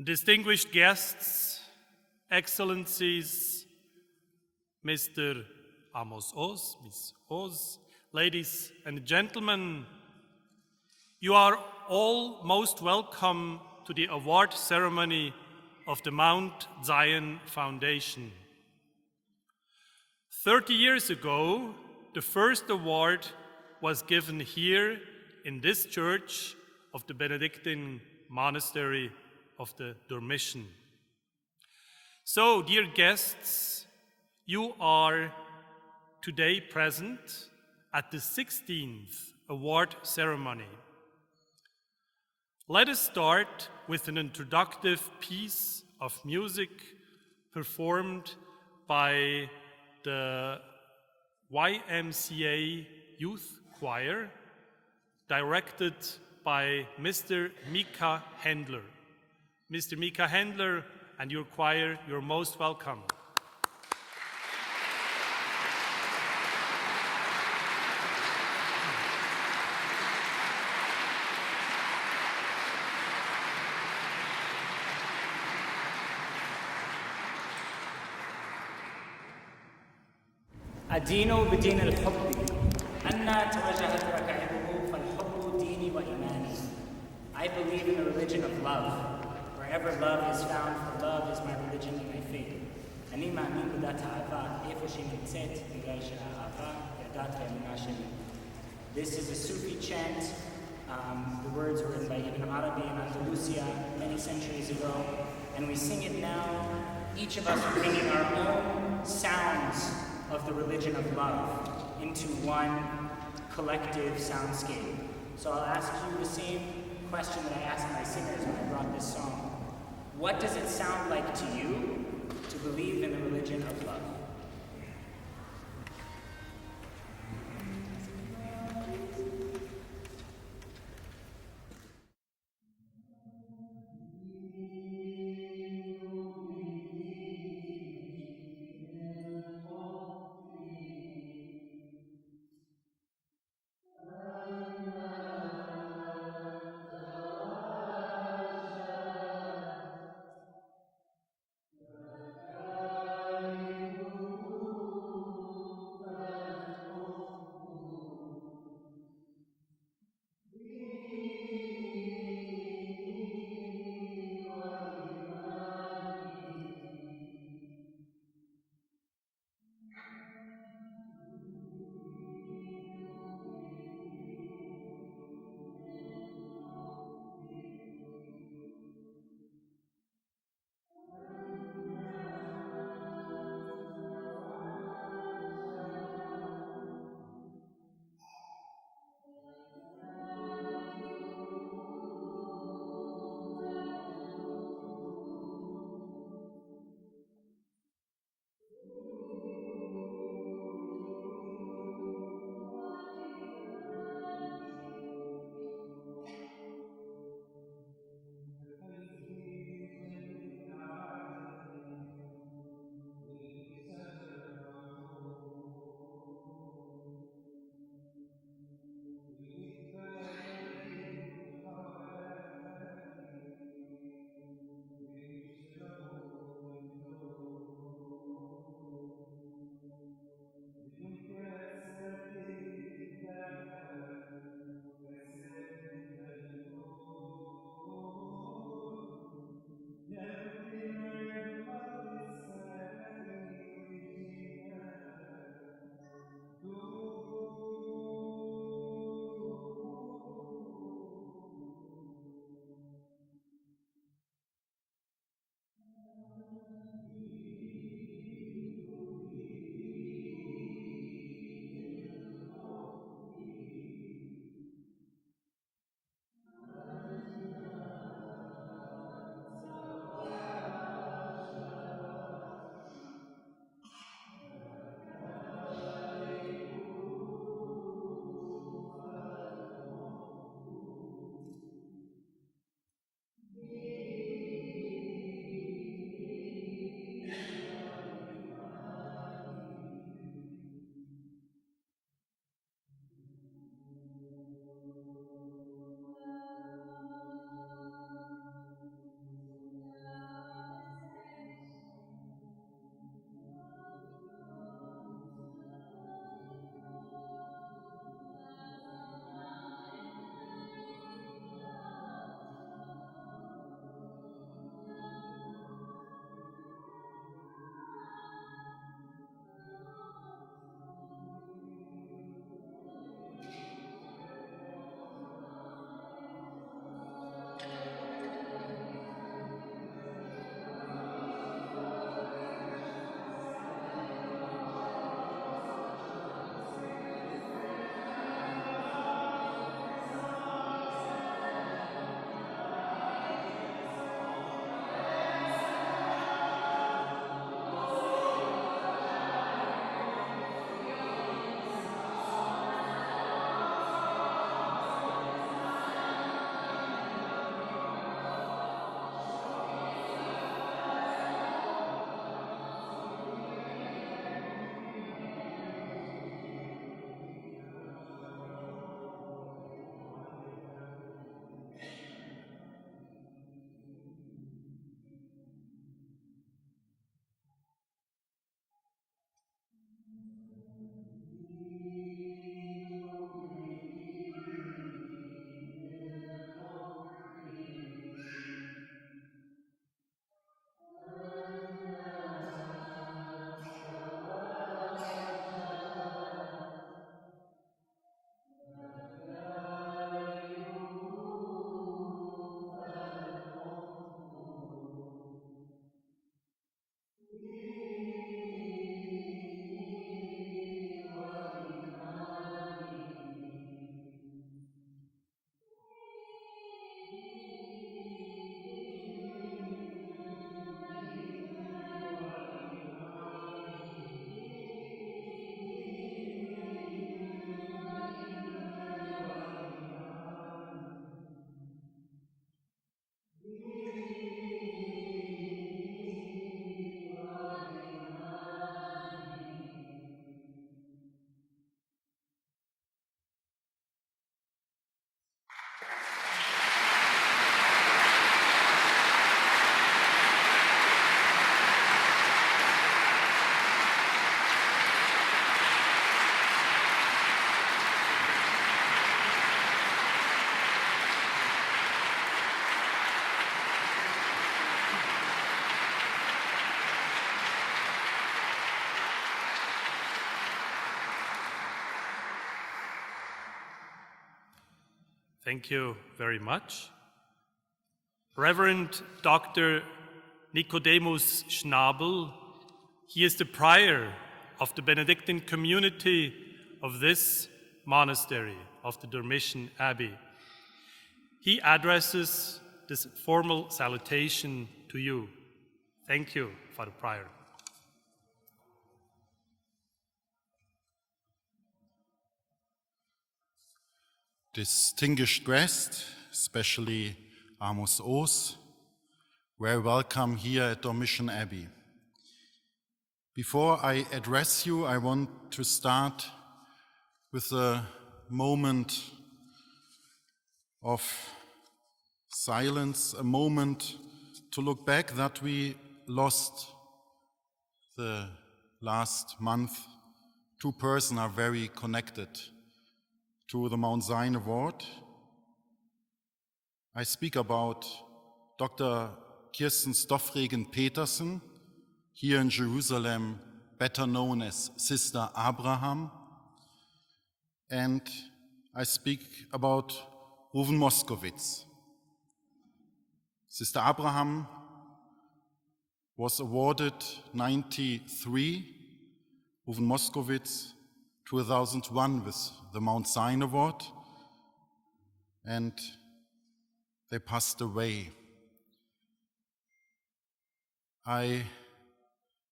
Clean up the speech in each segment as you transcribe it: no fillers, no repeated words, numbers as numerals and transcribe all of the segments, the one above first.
Distinguished guests, Excellencies, Mr. Amos Oz, Miss Oz, ladies and gentlemen, you are all most welcome to the award ceremony of the Mount Zion Foundation. 30 years ago, the first award was given here in this church of the Benedictine Monastery of the Dormition. So, dear guests, you are today present at the 16th award ceremony. Let us start with an introductive piece of music performed by the YMCA Youth Choir, directed by Mr. Mika Händler. Mr. Mika Händler and your choir, you're most welcome. أدين بدين الحب أن توجهت ركائبه فالحب ديني وإيماني. I believe in the religion of love. Wherever love is found, for love is my religion and my faith. אני מאמין בדת האהבה, איפה שהיא נמצאת, בגלל שהאהבה היא הדת והאמונה שלי. This is a Sufi chant. The words were written by Ibn Arabi in Andalusia many centuries ago, and we sing it now. Each of us are bringing our own sounds of the religion of love into one collective soundscape. So I'll ask you the same question that I asked my singers when I brought this song. What does it sound like to you to believe in the religion of love? Thank you very much. Reverend Dr. Nicodemus Schnabel, he is the prior of the Benedictine community of this monastery, of the Dormition Abbey. He addresses this formal salutation to you. Thank you, Father Prior. Distinguished guests, especially Amos Oz, very welcome here at Dormition Abbey. Before I address you, I want to start with a moment of silence, a moment to look back that we lost the last month. Two persons are very connected to the Mount Zion Award. I speak about Dr. Kirsten Stoffregen-Petersen, here in Jerusalem, better known as Sister Abraham. And I speak about Ruven Moskowitz. Sister Abraham was awarded 93, Ruven Moskowitz 2001 with the Mount Zion Award, and they passed away. I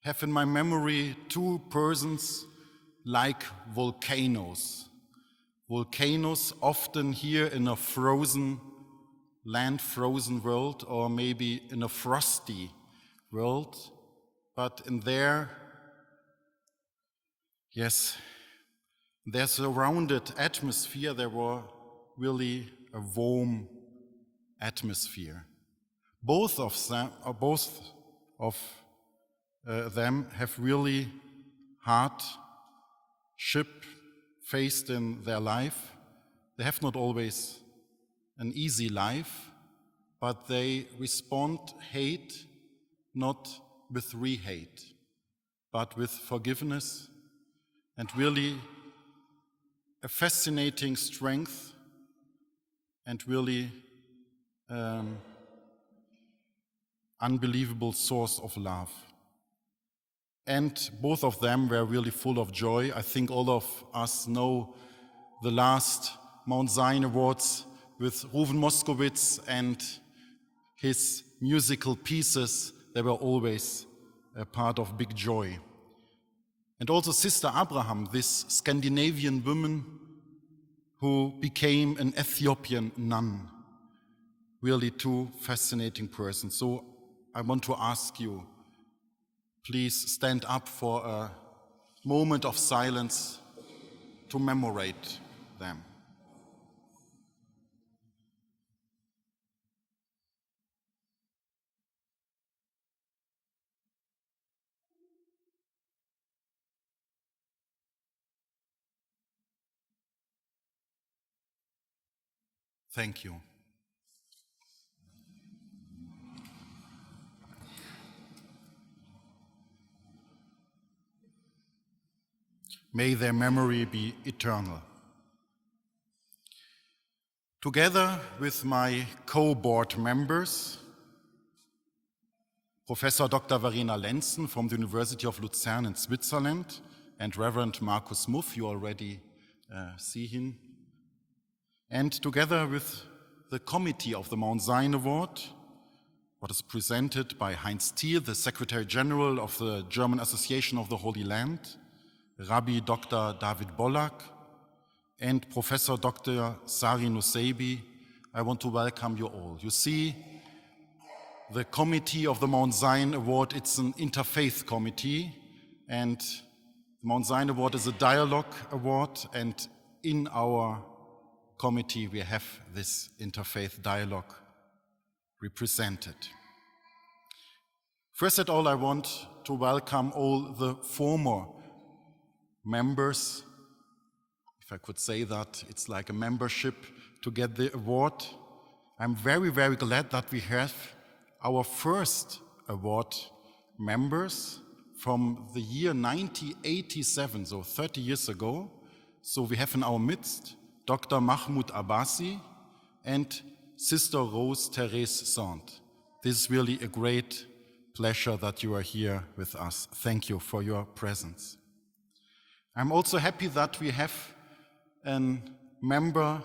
have in my memory two persons like volcanoes. Volcanoes often here in a frozen land, frozen world, or maybe in a frosty world, but in their surrounded atmosphere, there were really a warm atmosphere. Both of them have really hardship faced in their life. They have not always an easy life, but they respond hate not with re-hate, but with forgiveness, and really a fascinating strength and really unbelievable source of love. And both of them were really full of joy. I think all of us know the last Mount Zion Awards with Ruven Moskowitz and his musical pieces. They were always a part of big joy. And also Sister Abraham, this Scandinavian woman who became an Ethiopian nun. Really two fascinating persons. So I want to ask you, please stand up for a moment of silence to commemorate them. Thank you. May their memory be eternal. Together with my co-board members, Professor Dr. Verena Lenzen from the University of Lucerne in Switzerland, and Reverend Markus Muff, you already see him, and together with the committee of the Mount Zion Award, what is presented by Heinz Thiel, the Secretary General of the German Association of the Holy Land, Rabbi Dr. David Bollack, and Professor Dr. Sari Nusebi, I want to welcome you all. You see, the committee of the Mount Zion Award, it's an interfaith committee, and the Mount Zion Award is a dialogue award, and in our committee we have this interfaith dialogue represented. First of all, I want to welcome all the former members. If I could say that, it's like a membership to get the award. I'm very, very glad that we have our first award members from the year 1987, so 30 years ago. So we have in our midst Dr. Mahmoud Abbasi, and Sister Rose Therese Sant. This is really a great pleasure that you are here with us. Thank you for your presence. I'm also happy that we have a member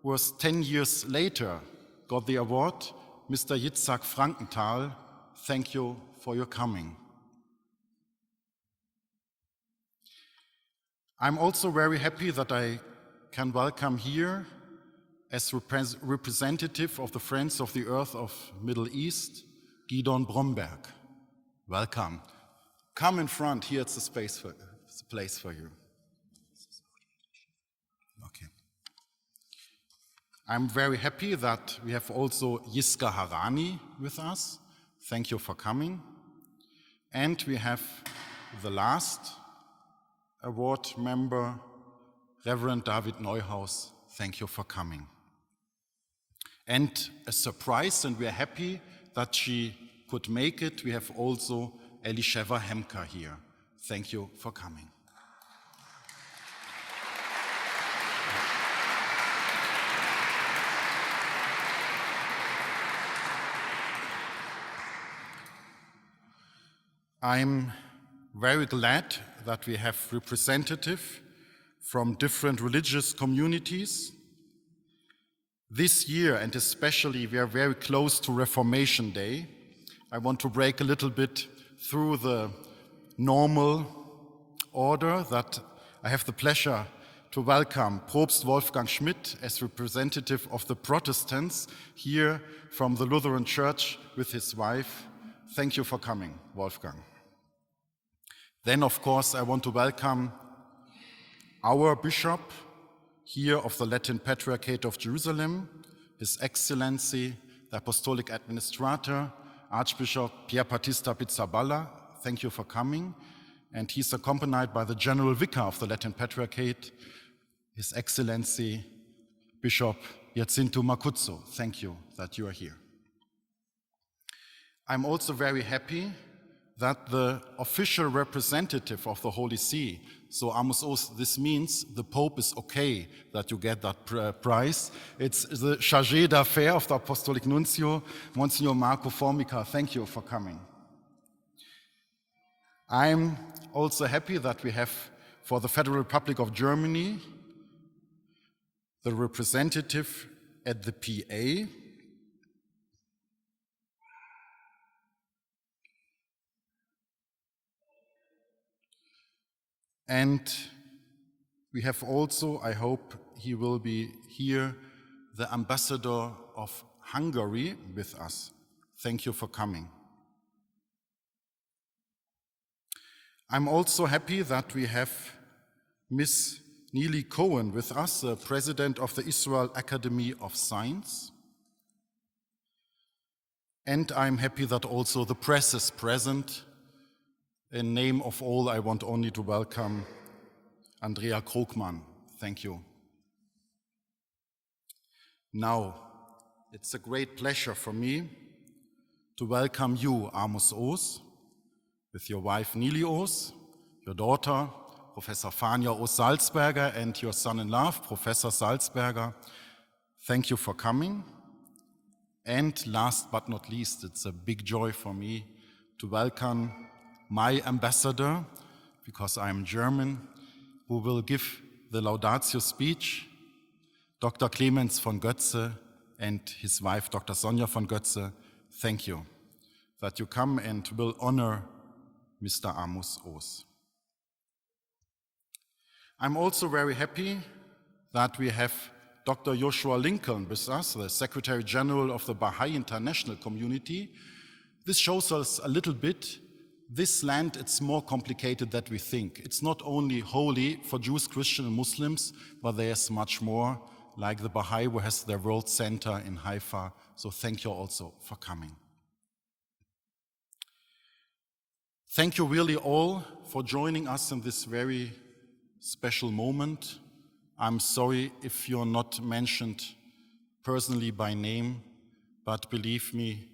who was 10 years later got the award, Mr. Yitzhak Frankenthal. Thank you for your coming. I'm also very happy that I can welcome here as representative of the Friends of the Earth of Middle East, Gidon Bromberg. Welcome. Come in front, here it's a place for you. Okay. I'm very happy that we have also Yiska Harani with us. Thank you for coming. And we have the last award member, Reverend David Neuhaus. Thank you for coming. And a surprise, and we are happy that she could make it, we have also Elisheva Hemka here. Thank you for coming. I'm very glad that we have representatives from different religious communities. This year, and especially, we are very close to Reformation Day. I want to break a little bit through the normal order that I have the pleasure to welcome Propst Wolfgang Schmidt as representative of the Protestants here from the Lutheran Church with his wife. Thank you for coming, Wolfgang. Then, of course, I want to welcome our bishop here of the Latin Patriarchate of Jerusalem, His Excellency, the Apostolic Administrator, Archbishop Pier Battista Pizzaballa. Thank you for coming. And he's accompanied by the General Vicar of the Latin Patriarchate, His Excellency, Bishop Jacinto Macuzzo. Thank you that you are here. I'm also very happy that the official representative of the Holy See, so Amos Oz, this means the Pope is okay that you get that prize. It's the Chargé d'Affaires of the Apostolic Nuncio, Monsignor Marco Formica. Thank you for coming. I'm also happy that we have, for the Federal Republic of Germany, the representative at the PA. And we have also, I hope he will be here, the ambassador of Hungary with us. Thank you for coming. I'm also happy that we have Miss Neely Cohen with us, the president of the Israel Academy of Science. And I'm happy that also the press is present. In name of all, I want only to welcome Andrea Krogmann. Thank you. Now, it's a great pleasure for me to welcome you, Amos Oz, with your wife Nili Oz, your daughter, Professor Fania Oz-Salzberger, and your son-in-law, Professor Salzberger. Thank you for coming. And last but not least, it's a big joy for me to welcome my ambassador, because I'm German, who will give the Laudatio speech, Dr. Clemens von Götze and his wife, Dr. Sonja von Götze. Thank you that you come and will honor Mr. Amos Oz. I'm also very happy that we have Dr. Joshua Lincoln with us, the Secretary General of the Baha'i International Community. This shows us a little bit this land, it's more complicated than we think. It's not only holy for Jews, Christians, and Muslims, but there's much more, like the Baha'i, who has their World Center in Haifa. So thank you also for coming. Thank you really all for joining us in this very special moment. I'm sorry if you're not mentioned personally by name, but believe me,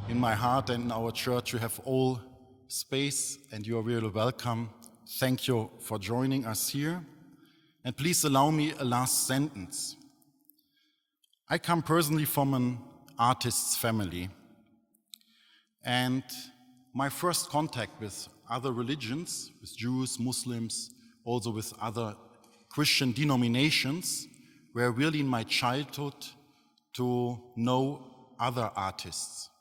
in my heart and in our church, you have all space and you are really welcome. Thank you for joining us here. And please allow me a last sentence. I come personally from an artist's family, and my first contact with other religions, with Jews, Muslims, also with other Christian denominations, were really in my childhood to know other artists.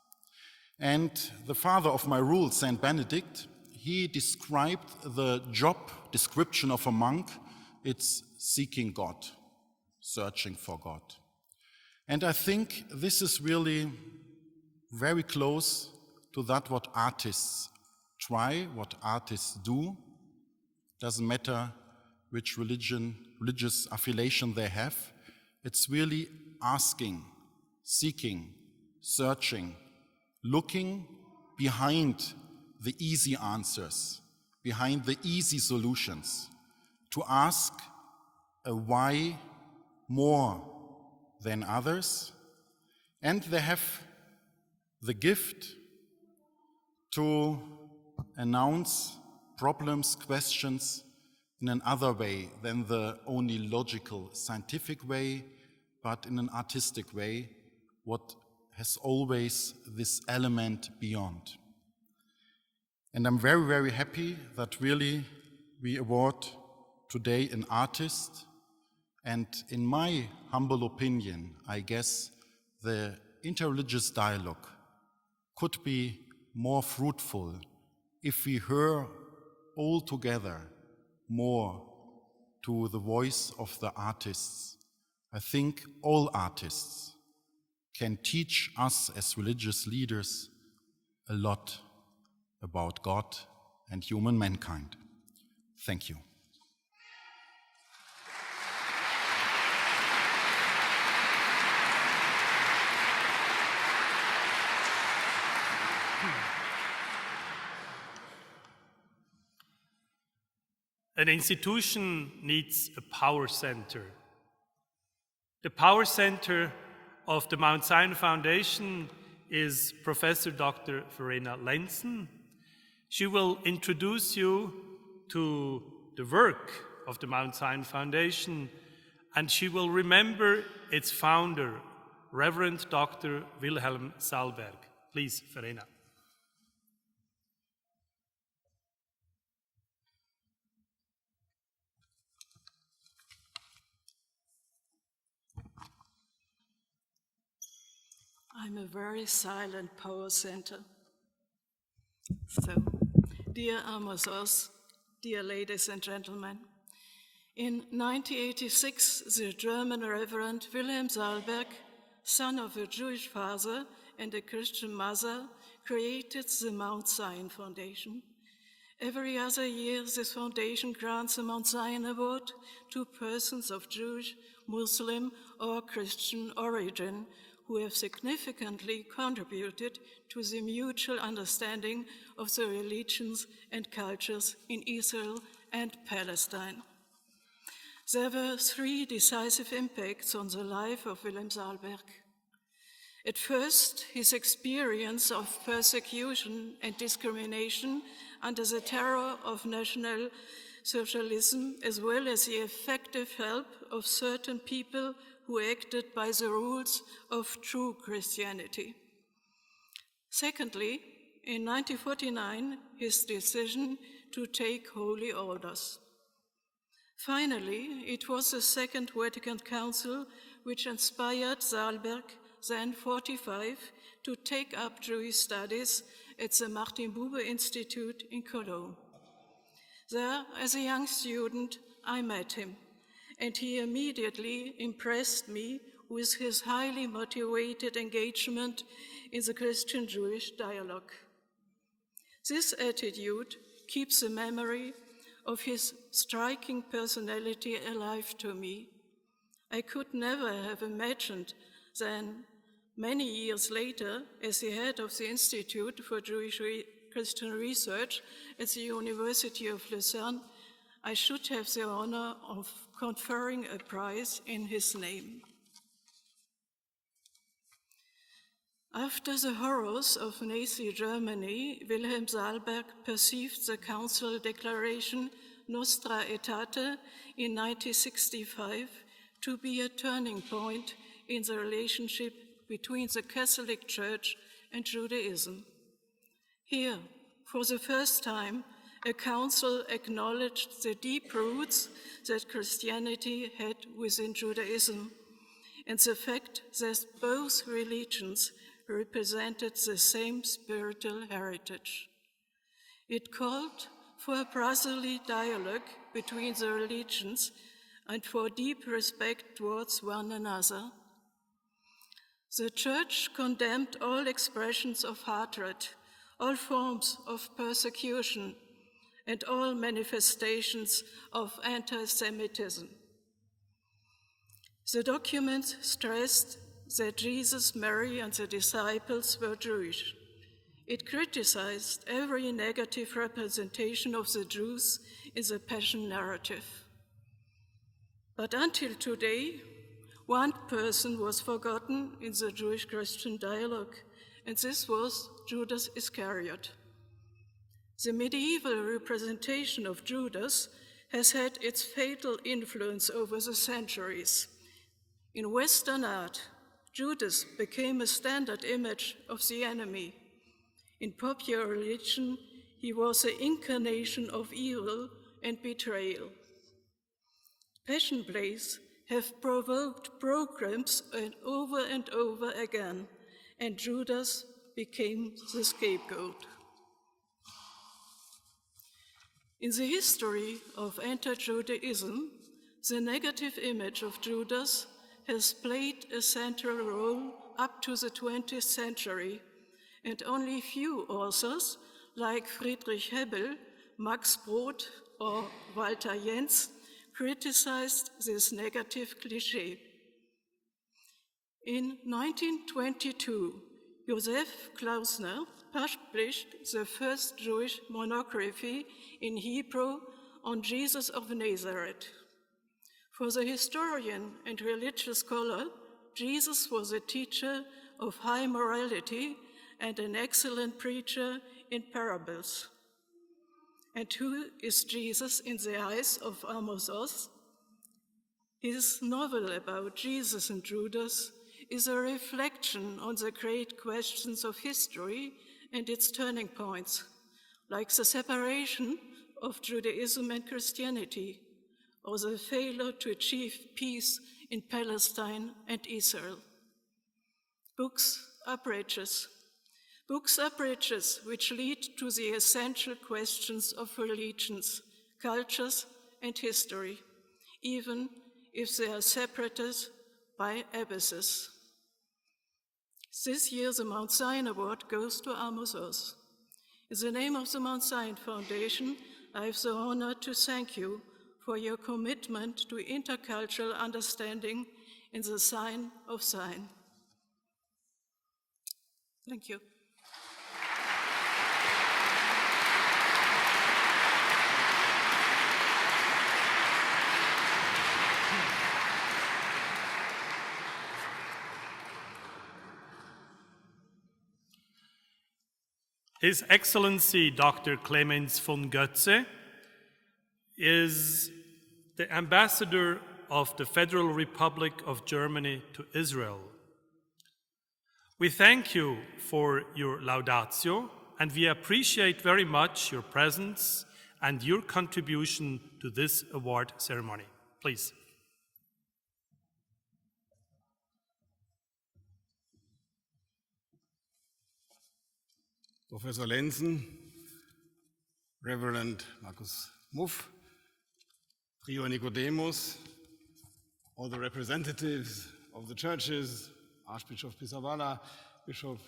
And the father of my rule, Saint Benedict, he described the job description of a monk. It's seeking God, searching for God. And I think this is really very close to that what artists try, what artists do. Doesn't matter which religious affiliation they have. It's really asking, seeking, searching, looking behind the easy answers, behind the easy solutions, to ask a why more than others, and they have the gift to announce problems, questions in another way than the only logical, scientific way, but in an artistic way, what has always this element beyond. And I'm very, very happy that really we award today an artist. And in my humble opinion, I guess the interreligious dialogue could be more fruitful if we hear all together more to the voice of the artists. I think all artists can teach us as religious leaders a lot about God and human mankind. Thank you. An institution needs a power center. The power center of the Mount Sinai Foundation is Professor Dr. Verena Lenzen. She will introduce you to the work of the Mount Sinai Foundation, and she will remember its founder, Reverend Dr. Wilhelm Salberg. Please, Verena. I'm a very silent power center. So, dear Amos Oz, dear ladies and gentlemen, in 1986, the German Reverend Wilhelm Salberg, son of a Jewish father and a Christian mother, created the Mount Zion Foundation. Every other year, this foundation grants a Mount Zion Award to persons of Jewish, Muslim, or Christian origin who have significantly contributed to the mutual understanding of the religions and cultures in Israel and Palestine. There were three decisive impacts on the life of Wilhelm Salberg. At first, his experience of persecution and discrimination under the terror of National Socialism, as well as the effective help of certain people who acted by the rules of true Christianity. Secondly, in 1949, his decision to take holy orders. Finally, it was the Second Vatican Council which inspired Salberg, then 45, to take up Jewish studies at the Martin Buber Institute in Cologne. There, as a young student, I met him, and he immediately impressed me with his highly motivated engagement in the Christian-Jewish dialogue. This attitude keeps the memory of his striking personality alive to me. I could never have imagined then, many years later, as the head of the Institute for Jewish Christian Research at the University of Lucerne, I should have the honor of conferring a prize in his name. After the horrors of Nazi Germany, Wilhelm Salberg perceived the Council Declaration Nostra Aetate in 1965 to be a turning point in the relationship between the Catholic Church and Judaism. Here, for the first time, a council acknowledged the deep roots that Christianity had within Judaism and the fact that both religions represented the same spiritual heritage. It called for a brotherly dialogue between the religions and for deep respect towards one another. The Church condemned all expressions of hatred, all forms of persecution, and all manifestations of anti-Semitism. The document stressed that Jesus, Mary, and the disciples were Jewish. It criticized every negative representation of the Jews in the Passion narrative. But until today, one person was forgotten in the Jewish-Christian dialogue, and this was Judas Iscariot. The medieval representation of Judas has had its fatal influence over the centuries. In Western art, Judas became a standard image of the enemy. In popular religion, he was the incarnation of evil and betrayal. Passion plays have provoked programs over and over again, and Judas became the scapegoat. In the history of anti-Judaism, the negative image of Judas has played a central role up to the 20th century, and only few authors, like Friedrich Hebbel, Max Brod, or Walter Jens, criticized this negative cliché. In 1922, Joseph Klausner published the first Jewish monography in Hebrew on Jesus of Nazareth. For the historian and religious scholar, Jesus was a teacher of high morality and an excellent preacher in parables. And who is Jesus in the eyes of Amos Oz? His novel about Jesus and Judas is a reflection on the great questions of history and its turning points, like the separation of Judaism and Christianity, or the failure to achieve peace in Palestine and Israel. Books are bridges. Books are bridges which lead to the essential questions of religions, cultures, and history, even if they are separated by abysses. This year, the Mount Zion Award goes to Amos Oz. In the name of the Mount Zion Foundation, I have the honor to thank you for your commitment to intercultural understanding in the sign of Zion. Thank you. His Excellency Dr. Clemens von Götze is the ambassador of the Federal Republic of Germany to Israel. We thank you for your laudatio, and we appreciate very much your presence and your contribution to this award ceremony. Please. Professor Lenzen, Reverend Markus Muff, Prior Nicodemus, all the representatives of the churches, Archbishop Pisavala, Bishop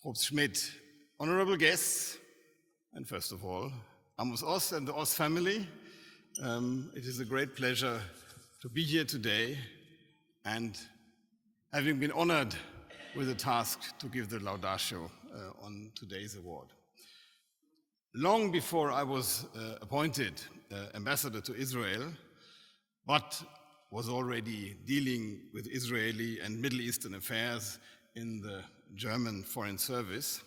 Probst Schmidt, honorable guests, and first of all, Amos Oz and the Oz family. It is a great pleasure to be here today and having been honored with the task to give the laudatio on today's award. Long before I was appointed ambassador to Israel, but was already dealing with Israeli and Middle Eastern affairs in the German Foreign Service,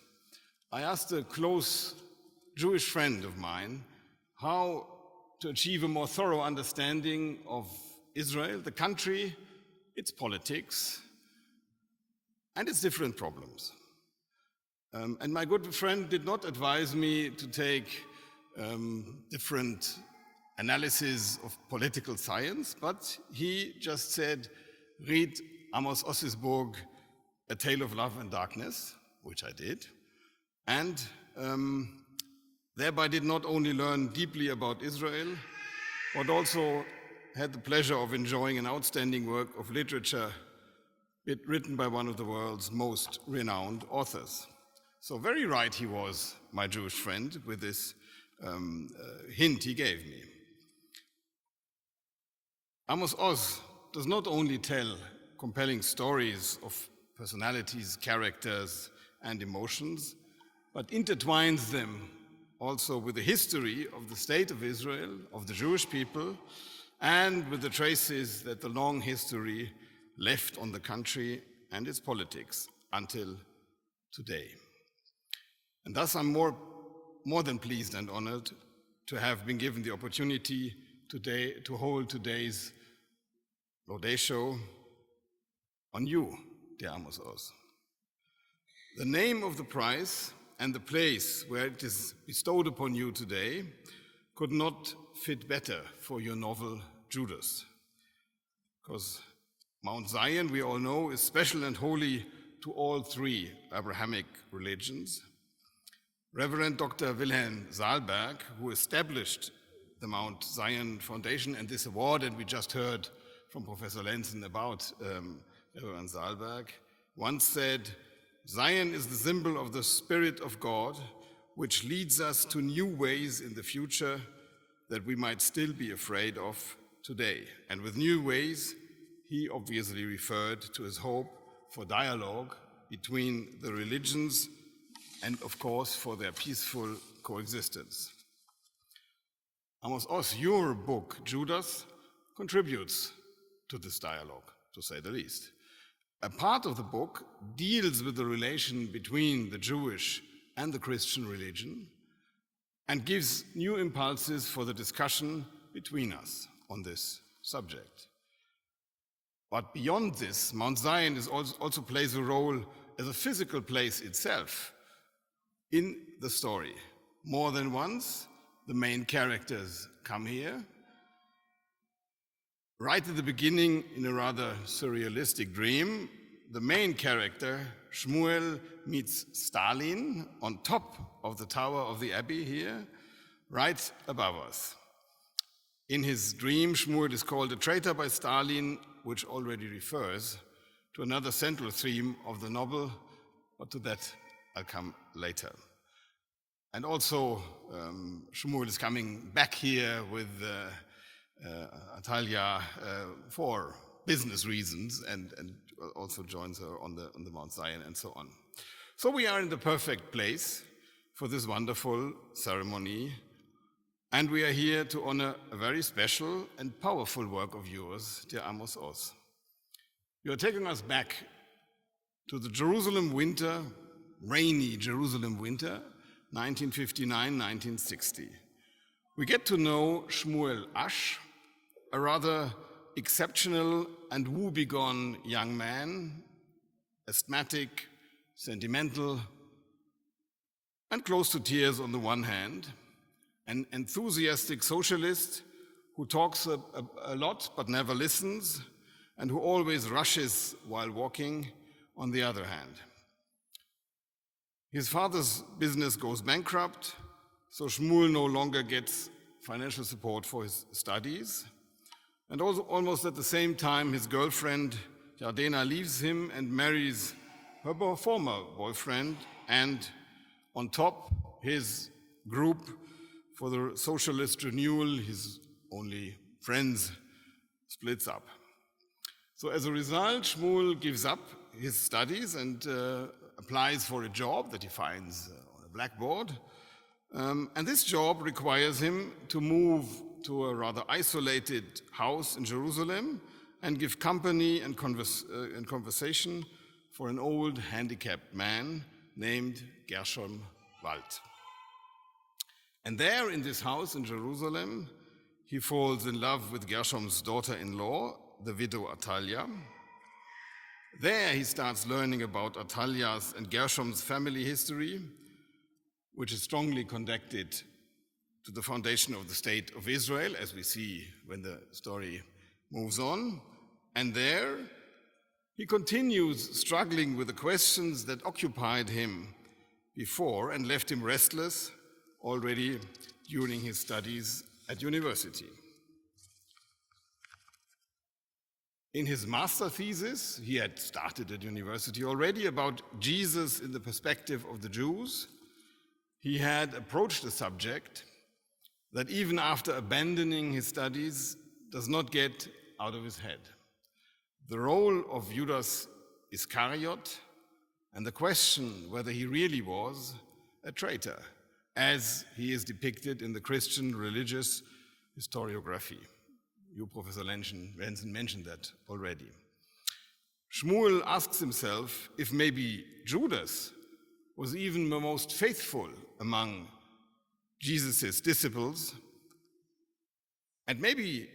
I asked a close Jewish friend of mine how to achieve a more thorough understanding of Israel, the country, its politics, and its different problems. And my good friend did not advise me to take different analysis of political science, but he just said, read Amos Oz's book, A Tale of Love and Darkness, which I did, and thereby did not only learn deeply about Israel, but also had the pleasure of enjoying an outstanding work of literature written by one of the world's most renowned authors. So very right he was, my Jewish friend, with this hint he gave me. Amos Oz does not only tell compelling stories of personalities, characters, and emotions, but intertwines them also with the history of the state of Israel, of the Jewish people, and with the traces that the long history left on the country and its politics until today. And thus I'm more than pleased and honored to have been given the opportunity today to hold today's Laudatio on you, dear Amos Oz. The name of the prize and the place where it is bestowed upon you today could not fit better for your novel Judas, because Mount Zion, we all know, is special and holy to all three Abrahamic religions. Reverend Dr. Wilhelm Saalberg, who established the Mount Zion Foundation and this award, and we just heard from Professor Lenzen about Reverend Saalberg, once said, "Zion is the symbol of the Spirit of God, which leads us to new ways in the future that we might still be afraid of today." And with new ways, he obviously referred to his hope for dialogue between the religions and, of course, for their peaceful coexistence. Amos Oz, your book, Judas, contributes to this dialogue, to say the least. A part of the book deals with the relation between the Jewish and the Christian religion and gives new impulses for the discussion between us on this subject. But beyond this, Mount Zion also plays a role as a physical place itself in the story. More than once, the main characters come here. Right at the beginning, in a rather surrealistic dream, the main character, Shmuel, meets Stalin on top of the tower of the abbey here, right above us. In his dream, Shmuel is called a traitor by Stalin, which already refers to another central theme of the novel, but to that I'll come later. And also, Shmuel is coming back here with Atalia for business reasons and also joins her on the Mount Zion and so on. So we are in the perfect place for this wonderful ceremony, and we are here to honor a very special and powerful work of yours, dear Amos Oz. You are taking us back to the Jerusalem winter, rainy Jerusalem winter, 1959-1960. We get to know Shmuel Ash, a rather exceptional and woebegone young man, asthmatic, sentimental, and close to tears on the one hand, an enthusiastic socialist who talks a lot but never listens, and who always rushes while walking on the other hand. His father's business goes bankrupt, so Shmuel no longer gets financial support for his studies. And also, almost at the same time, his girlfriend, Yardena, leaves him and marries her former boyfriend, and on top, his group for the socialist renewal, his only friends, splits up. So as a result, Shmuel gives up his studies and applies for a job that he finds on a blackboard. And this job requires him to move to a rather isolated house in Jerusalem and give company and conversation for an old handicapped man named Gershom Wald. And there in this house in Jerusalem, he falls in love with Gershom's daughter-in-law, the widow Atalia, There he starts learning about Athaliah's and Gershom's family history, which is strongly connected to the foundation of the state of Israel, as we see when the story moves on. And there he continues struggling with the questions that occupied him before and left him restless already during his studies at university. In his master thesis, he had started at university already, about Jesus in the perspective of the Jews, he had approached a subject that even after abandoning his studies does not get out of his head. The role of Judas Iscariot and the question whether he really was a traitor, as he is depicted in the Christian religious historiography. You, Professor Lenzen, mentioned that already. Shmuel asks himself if maybe Judas was even the most faithful among Jesus' disciples, and maybe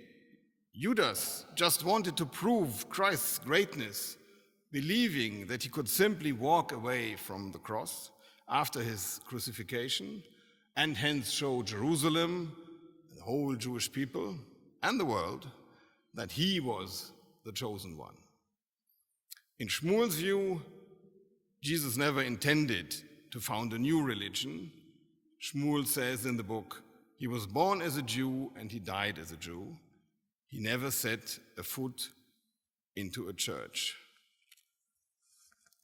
Judas just wanted to prove Christ's greatness, believing that he could simply walk away from the cross after his crucifixion and hence show Jerusalem, the whole Jewish people, and the world that he was the chosen one. In Shmuel's view, Jesus never intended to found a new religion. Shmuel says in the book, he was born as a Jew and he died as a Jew. He never set a foot into a church.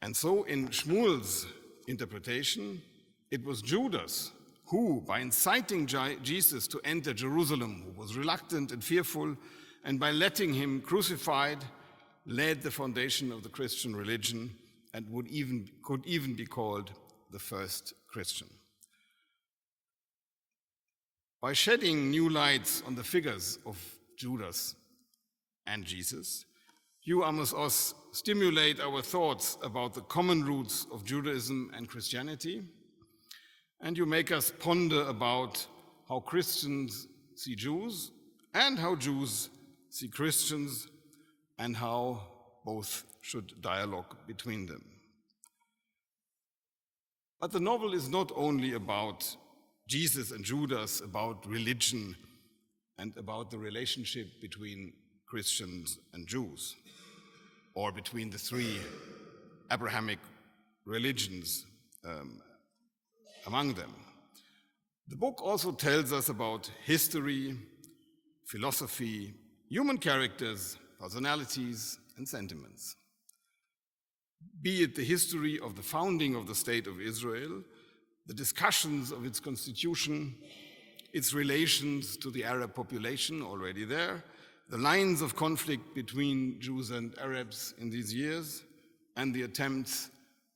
And so in Shmuel's interpretation, it was Judas who, by inciting Jesus to enter Jerusalem, who was reluctant and fearful, and by letting him crucified, led the foundation of the Christian religion and could even be called the first Christian. By shedding new lights on the figures of Judas and Jesus, you, Amos Oz, stimulate our thoughts about the common roots of Judaism and Christianity, and you make us ponder about how Christians see Jews and how Jews see Christians and how both should dialogue between them. But the novel is not only about Jesus and Judas, about religion and about the relationship between Christians and Jews, or between the three Abrahamic religions among them. The book also tells us about history, philosophy, human characters, personalities, and sentiments. Be it the history of the founding of the State of Israel, the discussions of its constitution, its relations to the Arab population already there, the lines of conflict between Jews and Arabs in these years, and the attempts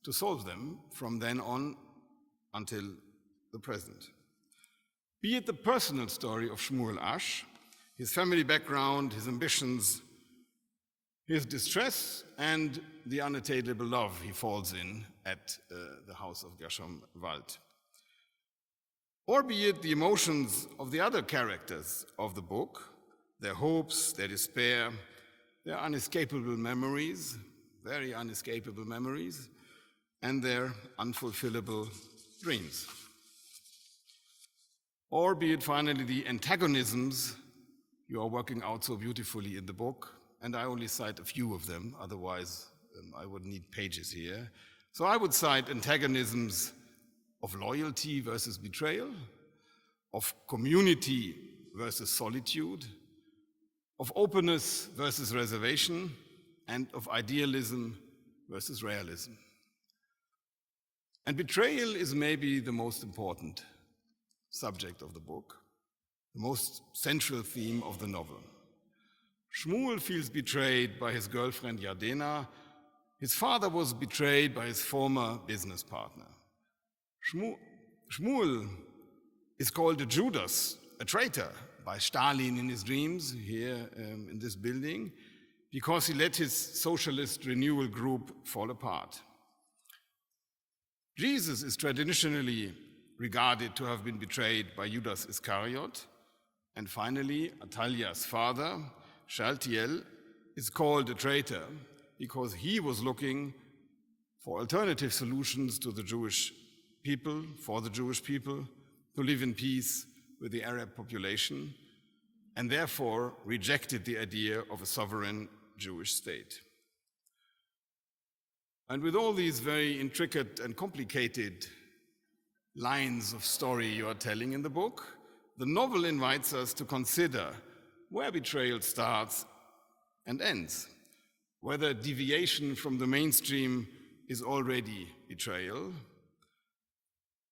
to solve them from then on until the present. Be it the personal story of Shmuel Ash, his family background, his ambitions, his distress, and the unattainable love he falls in at the house of Gershom Wald. Or be it the emotions of the other characters of the book, their hopes, their despair, their unescapable memories, very unescapable memories, and their unfulfillable dreams. Or be it finally the antagonisms you are working out so beautifully in the book, and I only cite a few of them, otherwise I would need pages here. So I would cite antagonisms of loyalty versus betrayal, of community versus solitude, of openness versus reservation, and of idealism versus realism. And betrayal is maybe the most important subject of the book, the most central theme of the novel. Shmuel feels betrayed by his girlfriend Yardena. His father was betrayed by his former business partner. Shmuel is called a Judas, a traitor, by Stalin in his dreams here in this building, because he let his socialist renewal group fall apart. Jesus is traditionally regarded to have been betrayed by Judas Iscariot. And finally, Athaliah's father, Shaltiel, is called a traitor because he was looking for alternative solutions to the Jewish people, for the Jewish people, to live in peace with the Arab population, and therefore rejected the idea of a sovereign Jewish state. And with all these very intricate and complicated lines of story you are telling in the book, the novel invites us to consider where betrayal starts and ends, whether deviation from the mainstream is already betrayal,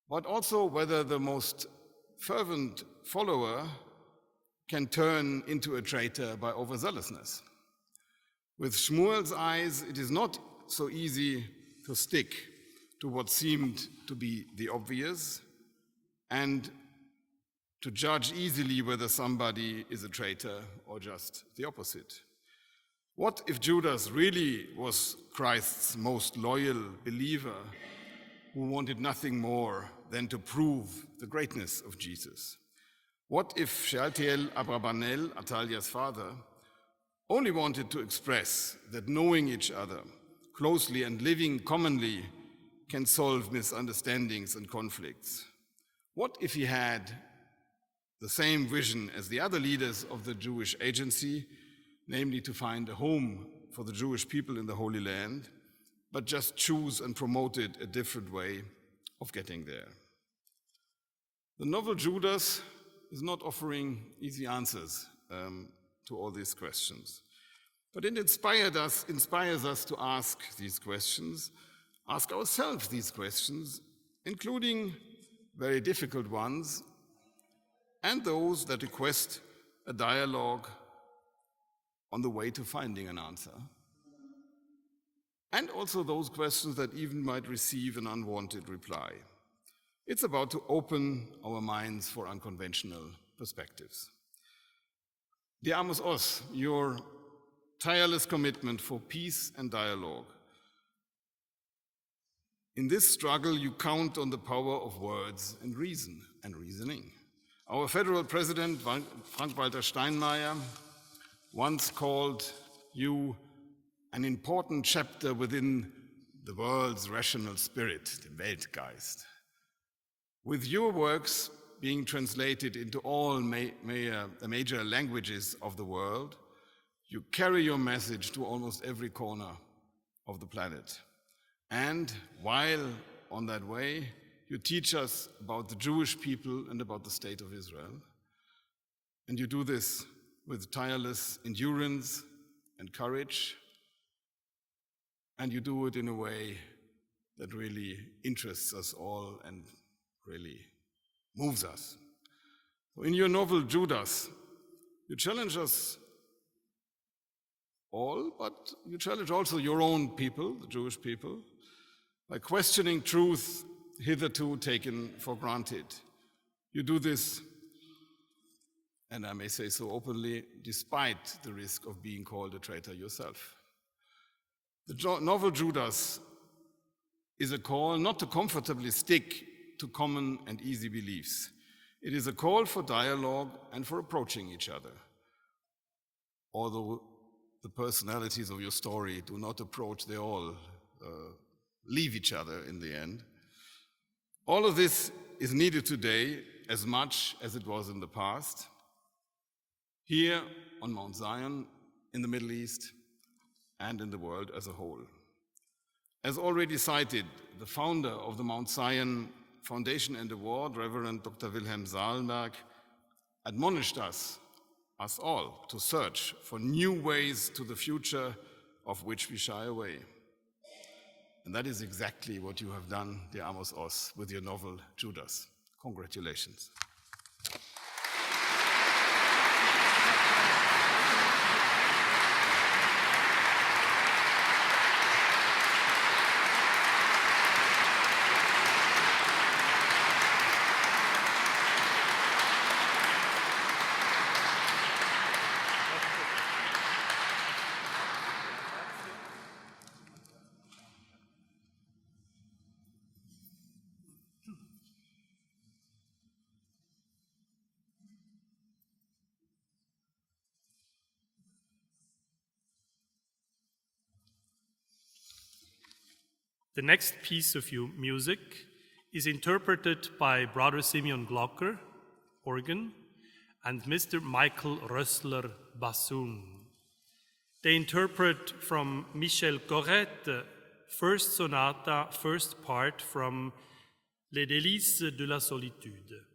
but also whether the most fervent follower can turn into a traitor by overzealousness. With Shmuel's eyes, it is not so easy to stick to what seemed to be the obvious and to judge easily whether somebody is a traitor or just the opposite. What if Judas really was Christ's most loyal believer who wanted nothing more than to prove the greatness of Jesus? What if Shealtiel Abrabanel, Atalia's father, only wanted to express that knowing each other closely and living commonly can solve misunderstandings and conflicts? What if he had the same vision as the other leaders of the Jewish agency, namely to find a home for the Jewish people in the Holy Land, but just choose and promoted a different way of getting there? The novel Judas is not offering easy answers to all these questions, but it inspires us to ask these questions, ask ourselves these questions, including very difficult ones, and those that request a dialogue on the way to finding an answer, and also those questions that even might receive an unwanted reply. It's about to open our minds for unconventional perspectives. Dear Amos Oz, your tireless commitment for peace and dialogue. In this struggle, you count on the power of words and reason and reasoning. Our federal president, Frank-Walter Steinmeier, once called you an important chapter within the world's rational spirit, the Weltgeist. With your works being translated into all major languages of the world, you carry your message to almost every corner of the planet. And while on that way, you teach us about the Jewish people and about the state of Israel. And you do this with tireless endurance and courage. And you do it in a way that really interests us all and really moves us. So in your novel, Judas, you challenge us all, but you challenge also your own people, the Jewish people, by questioning truth hitherto taken for granted. You do this, and I may say so openly, despite the risk of being called a traitor yourself. The novel Judas is a call not to comfortably stick to common and easy beliefs. It is a call for dialogue and for approaching each other. Although the personalities of your story do not approach, they all leave each other in the end. All of this is needed today as much as it was in the past, here on Mount Zion, in the Middle East, and in the world as a whole. As already cited, the founder of the Mount Zion Foundation and Award, Reverend Dr. Wilhelm Saalenberg, admonished us all, to search for new ways to the future of which we shy away. And that is exactly what you have done, dear Amos Oz, with your novel, Judas. Congratulations. The next piece of music is interpreted by Brother Simeon Glocker, organ, and Mr. Michael Rössler, bassoon. They interpret from Michel Corrette, first sonata, first part from Les délices de la solitude.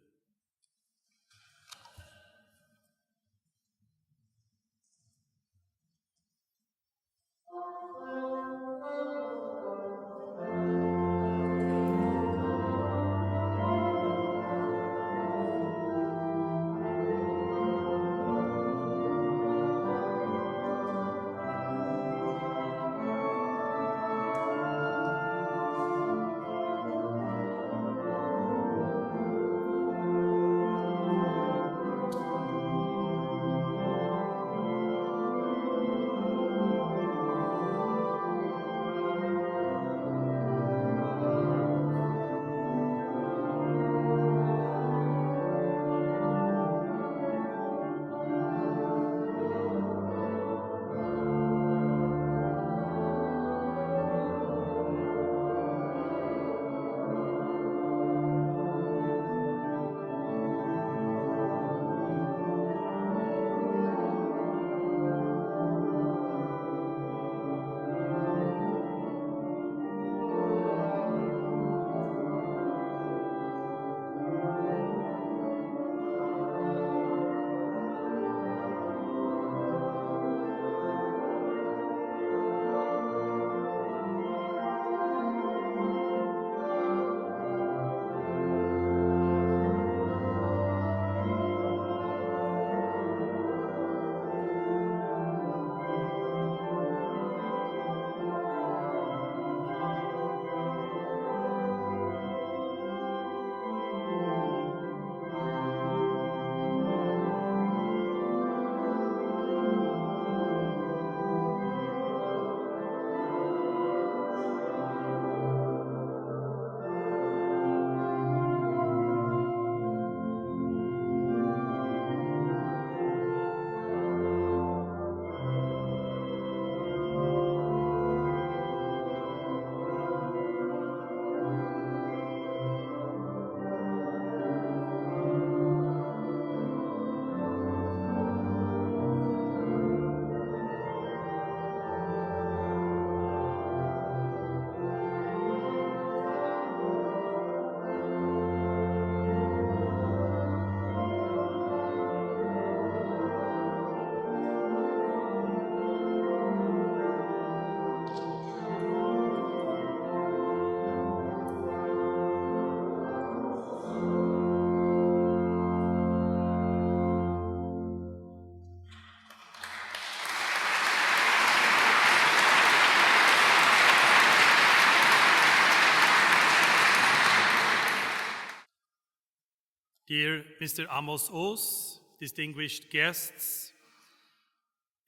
Dear Mr. Amos Oz, distinguished guests,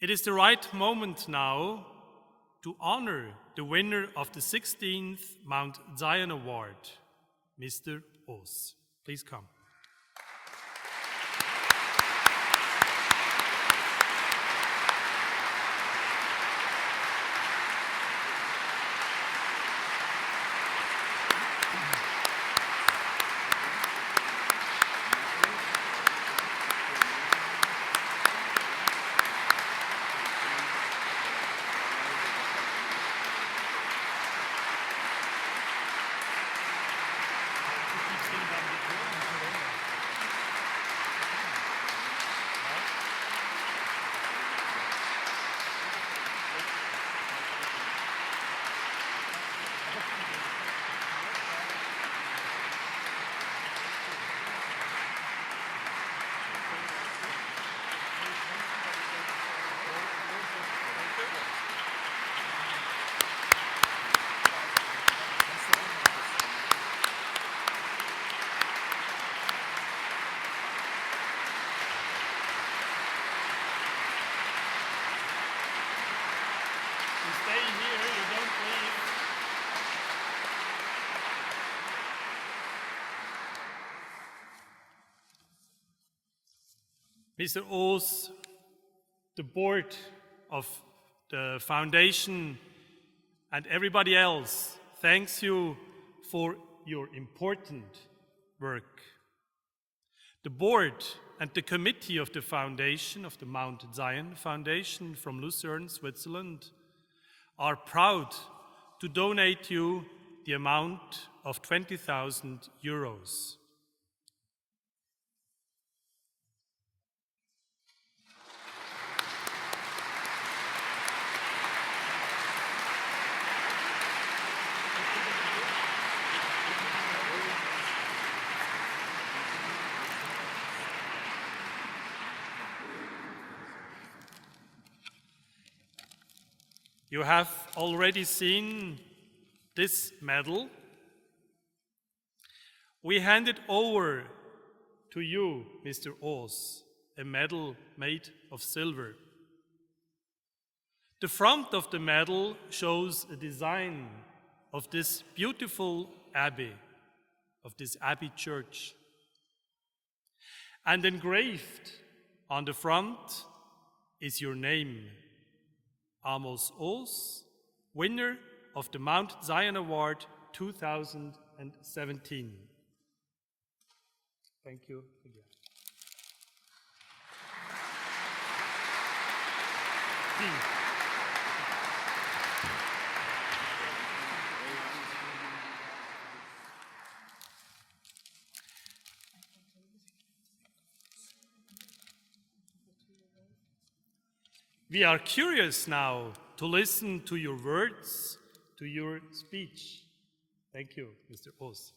it is the right moment now to honor the winner of the 16th Mount Zion Award, Mr. Oz. Please come. Mr. Oz, the board of the foundation and everybody else, thanks you for your important work. The board and the committee of the foundation, of the Mount Zion Foundation from Lucerne, Switzerland, are proud to donate you the amount of 20,000 euros. You have already seen this medal. We hand it over to you, Mr. Oz, a medal made of silver. The front of the medal shows a design of this beautiful abbey, of this abbey church. And engraved on the front is your name, Amos Oz, winner of the Mount Zion Award 2017. Thank you again. We are curious now to listen to your words, to your speech. Thank you, Mr. Oz.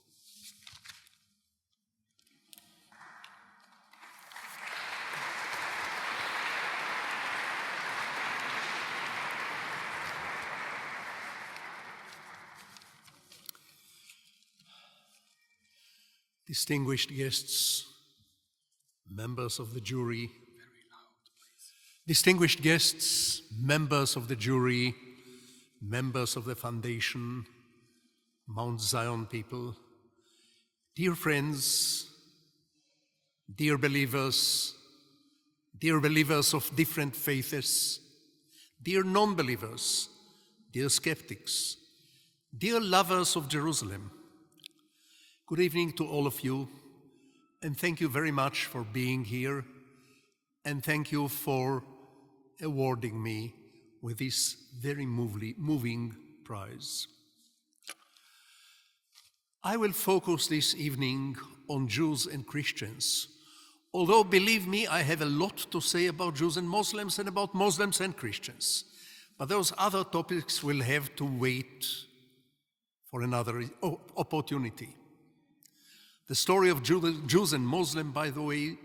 Distinguished guests, members of the jury, distinguished guests, members of the jury, members of the foundation, Mount Zion people, dear friends, dear believers of different faiths, dear non-believers, dear skeptics, dear lovers of Jerusalem, good evening to all of you, and thank you very much for being here, and thank you for awarding me with this very moving prize. I will focus this evening on Jews and Christians, although believe me, I have a lot to say about Jews and Muslims and about Muslims and Christians, but those other topics will have to wait for another opportunity. The story of Jews and Muslims, by the way,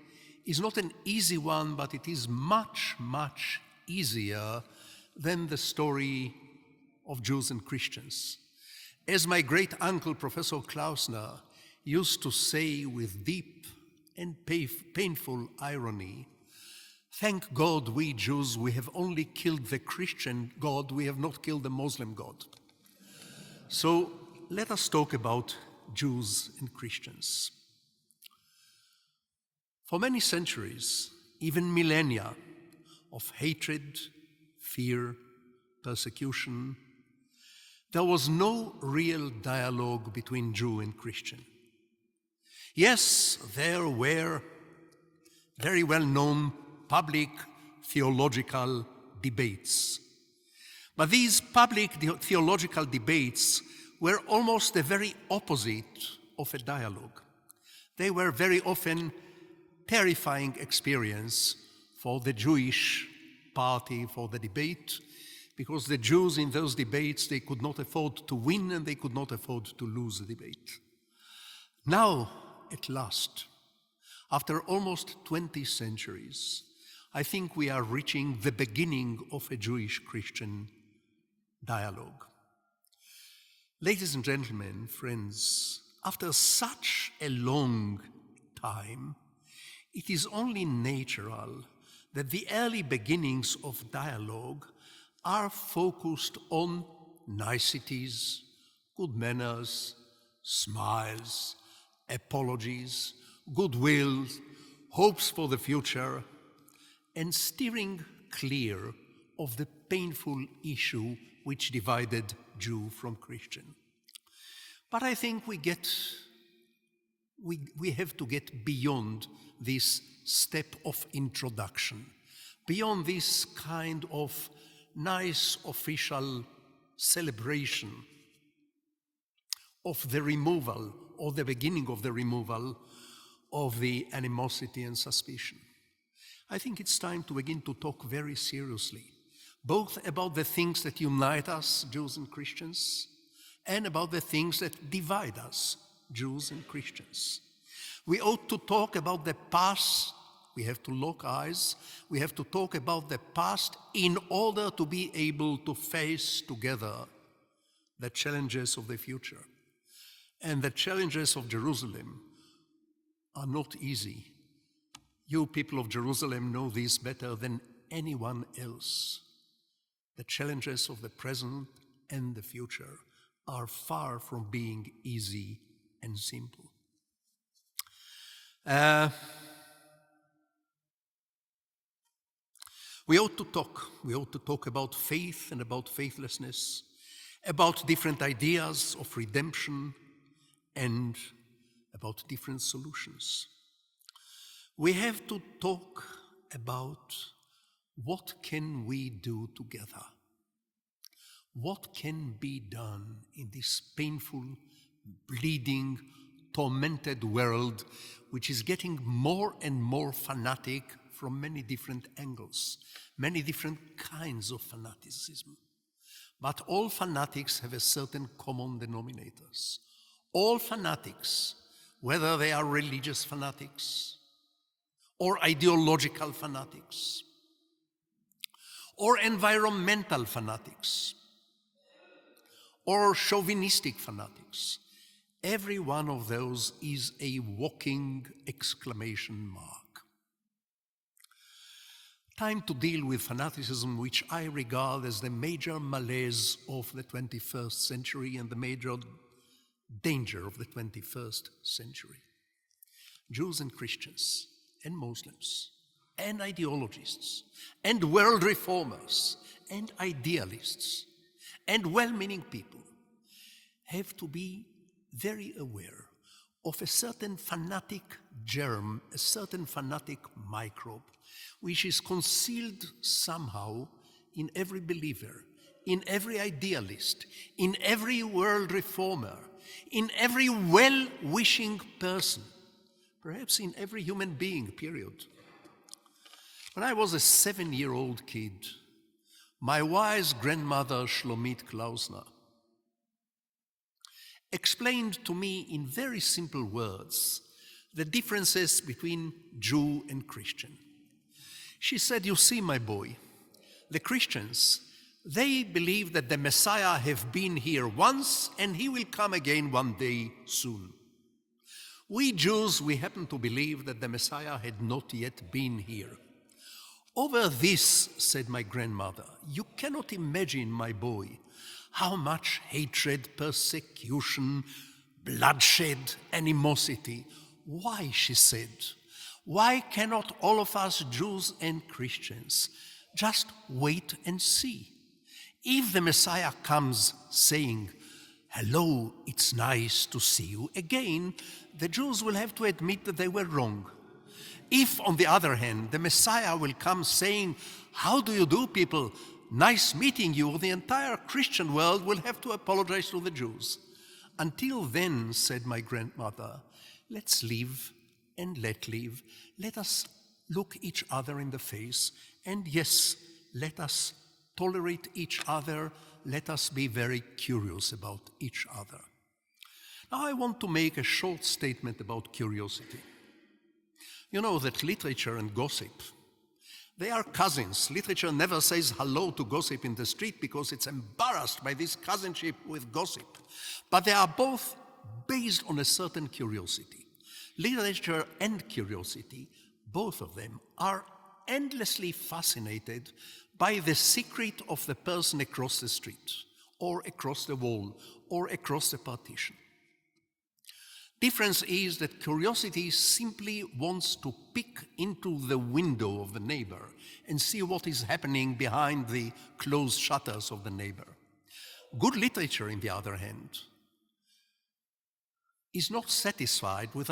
is not an easy one, but it is much, much easier than the story of Jews and Christians. As my great uncle, Professor Klausner, used to say with deep and painful irony, thank God we Jews, we have only killed the Christian God, we have not killed the Muslim God. So let us talk about Jews and Christians. For many centuries, even millennia of hatred, fear, persecution, there was no real dialogue between Jew and Christian. Yes, there were very well-known public theological debates. But these public theological debates were almost the very opposite of a dialogue. They were very often terrifying experience for the Jewish party for the debate, because the Jews in those debates, they could not afford to win and they could not afford to lose the debate. Now, at last, after almost 20 centuries, I think we are reaching the beginning of a Jewish-Christian dialogue. Ladies and gentlemen, friends, after such a long time, it is only natural that the early beginnings of dialogue are focused on niceties, good manners, smiles, apologies, goodwill, hopes for the future, and steering clear of the painful issue which divided Jew from Christian. But I think we have to get beyond this step of introduction, beyond this kind of nice official celebration of the removal or the beginning of the removal of the animosity and suspicion. I think it's time to begin to talk very seriously, both about the things that unite us, Jews and Christians, and about the things that divide us, Jews and Christians. We ought to talk about the past. We have to lock eyes. We have to talk about the past in order to be able to face together the challenges of the future. And the challenges of Jerusalem are not easy. You people of Jerusalem know this better than anyone else. The challenges of the present and the future are far from being easy and simple. We ought to talk. We ought to talk about faith and about faithlessness, about different ideas of redemption, and about different solutions. We have to talk about what can we do together. What can be done in this painful, bleeding, tormented world, which is getting more and more fanatic from many different angles, many different kinds of fanaticism. But all fanatics have a certain common denominators. All fanatics, whether they are religious fanatics, or ideological fanatics, or environmental fanatics, or chauvinistic fanatics, every one of those is a walking exclamation mark. Time to deal with fanaticism, which I regard as the major malaise of the 21st century and the major danger of the 21st century. Jews and Christians and Muslims and ideologists and world reformers and idealists and well-meaning people have to be very aware of a certain fanatic germ, a certain fanatic microbe, which is concealed somehow in every believer, in every idealist, in every world reformer, in every well-wishing person, perhaps in every human being, period. When I was a 7-year-old kid, my wise grandmother, Shlomit Klausner, explained to me in very simple words the differences between Jew and Christian. She said, "You see, my boy, the Christians, they believe that the Messiah have been here once and he will come again one day soon. We Jews, we happen to believe that the Messiah had not yet been here. Over this," said my grandmother, "you cannot imagine, my boy, how much hatred, persecution, bloodshed, animosity. Why," she said, "why cannot all of us Jews and Christians just wait and see? If the Messiah comes saying, 'Hello, it's nice to see you again,' the Jews will have to admit that they were wrong. If, on the other hand, the Messiah will come saying, 'How do you do, people? Nice meeting you,' the entire Christian world will have to apologize to the Jews. Until then," said my grandmother, "let's live and let live. Let us look each other in the face, and yes, let us tolerate each other. Let us be very curious about each other." Now I want to make a short statement about curiosity. You know that literature and gossip, they are cousins. Literature never says hello to gossip in the street because it's embarrassed by this cousinship with gossip. But they are both based on a certain curiosity. Literature and curiosity, both of them, are endlessly fascinated by the secret of the person across the street, or across the wall, or across the partition. Difference is that curiosity simply wants to peek into the window of the neighbor and see what is happening behind the closed shutters of the neighbor. Good literature, on the other hand, is not satisfied with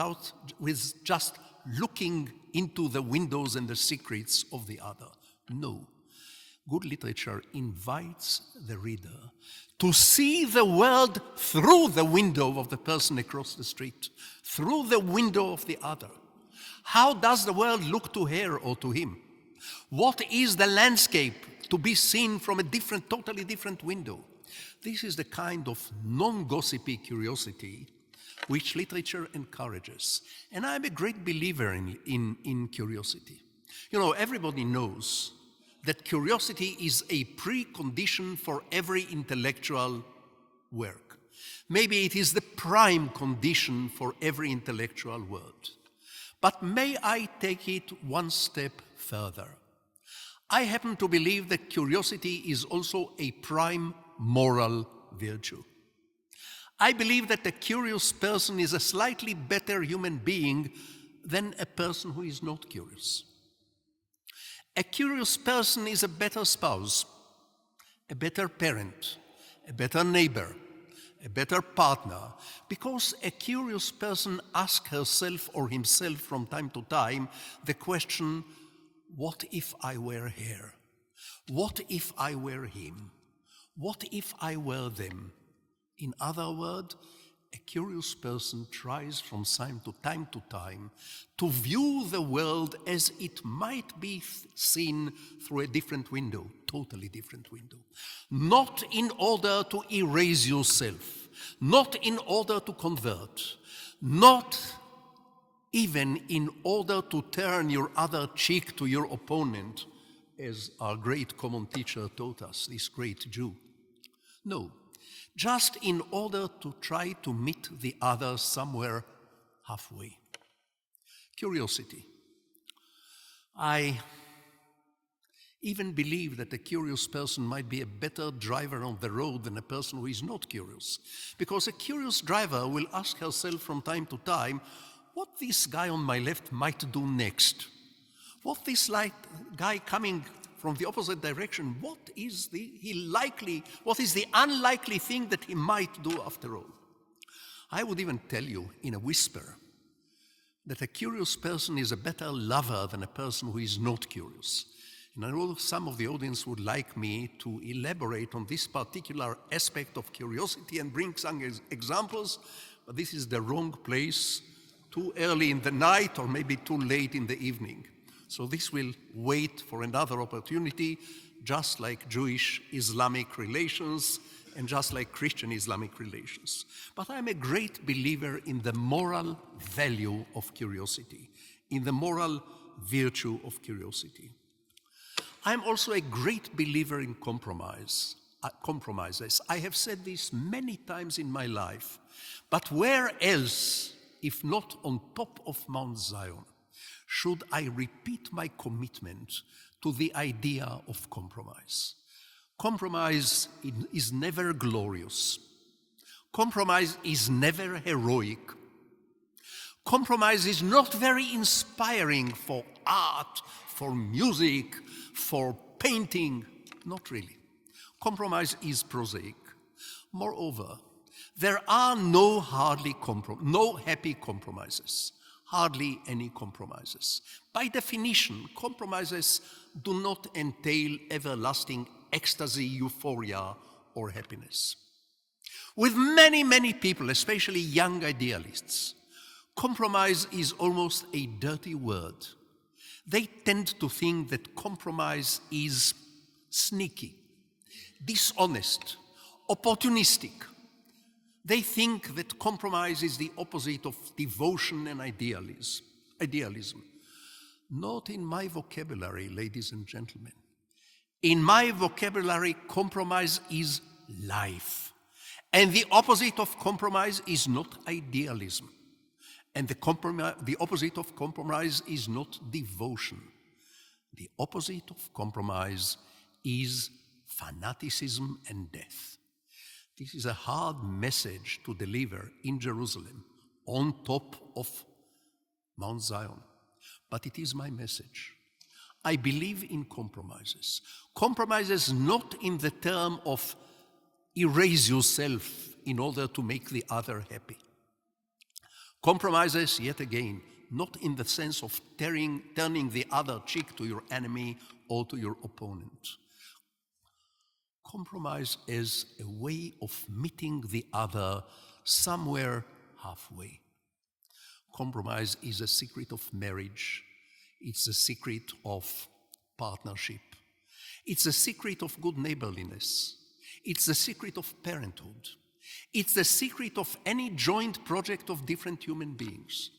just looking into the windows and the secrets of the other. No. Good literature invites the reader to see the world through the window of the person across the street, through the window of the other. How does the world look to her or to him? What is the landscape to be seen from a totally different window? This is the kind of non-gossipy curiosity which literature encourages. And I'm a great believer in curiosity. You know, everybody knows that curiosity is a precondition for every intellectual work. Maybe it is the prime condition for every intellectual work. But may I take it one step further? I happen to believe that curiosity is also a prime moral virtue. I believe that a curious person is a slightly better human being than a person who is not curious. A curious person is a better spouse, a better parent, a better neighbor, a better partner, because a curious person asks herself or himself from time to time the question, what if I were here? What if I were him? What if I were them? In other words, a curious person tries from time to time to view the world as it might be seen through a different window, totally different window. Not in order to erase yourself, not in order to convert, not even in order to turn your other cheek to your opponent, as our great common teacher taught us, this great Jew. No. Just in order to try to meet the other somewhere halfway. Curiosity. I even believe that a curious person might be a better driver on the road than a person who is not curious. Because a curious driver will ask herself from time to time, what this guy on my left might do next? What this guy coming from the opposite direction, what is the unlikely thing that he might do after all? I would even tell you in a whisper that a curious person is a better lover than a person who is not curious. And I know some of the audience would like me to elaborate on this particular aspect of curiosity and bring some examples, but this is the wrong place, too early in the night or maybe too late in the evening. So this will wait for another opportunity, just like Jewish-Islamic relations and just like Christian-Islamic relations. But I'm a great believer in the moral value of curiosity, in the moral virtue of curiosity. I'm also a great believer in compromises. I have said this many times in my life, but where else, if not on top of Mount Zion, should I repeat my commitment to the idea of compromise? Compromise is never glorious. Compromise is never heroic. Compromise is not very inspiring for art, for music, for painting. Not really. Compromise is prosaic. Moreover, there are no happy compromises. Hardly any compromises. By definition, compromises do not entail everlasting ecstasy, euphoria, or happiness. With many, many people, especially young idealists, compromise is almost a dirty word. They tend to think that compromise is sneaky, dishonest, opportunistic. They think that compromise is the opposite of devotion and idealism. Not in my vocabulary, ladies and gentlemen. In my vocabulary, compromise is life. And the opposite of compromise is not idealism. And the opposite of compromise is not devotion. The opposite of compromise is fanaticism and death. This is a hard message to deliver in Jerusalem, on top of Mount Zion. But it is my message. I believe in compromises. Compromises not in the term of erase yourself in order to make the other happy. Compromises, yet again, not in the sense of turning the other cheek to your enemy or to your opponent. Compromise is a way of meeting the other somewhere halfway. Compromise is a secret of marriage. It's a secret of partnership. It's a secret of good neighborliness. It's the secret of parenthood. It's the secret of any joint project of different human beings.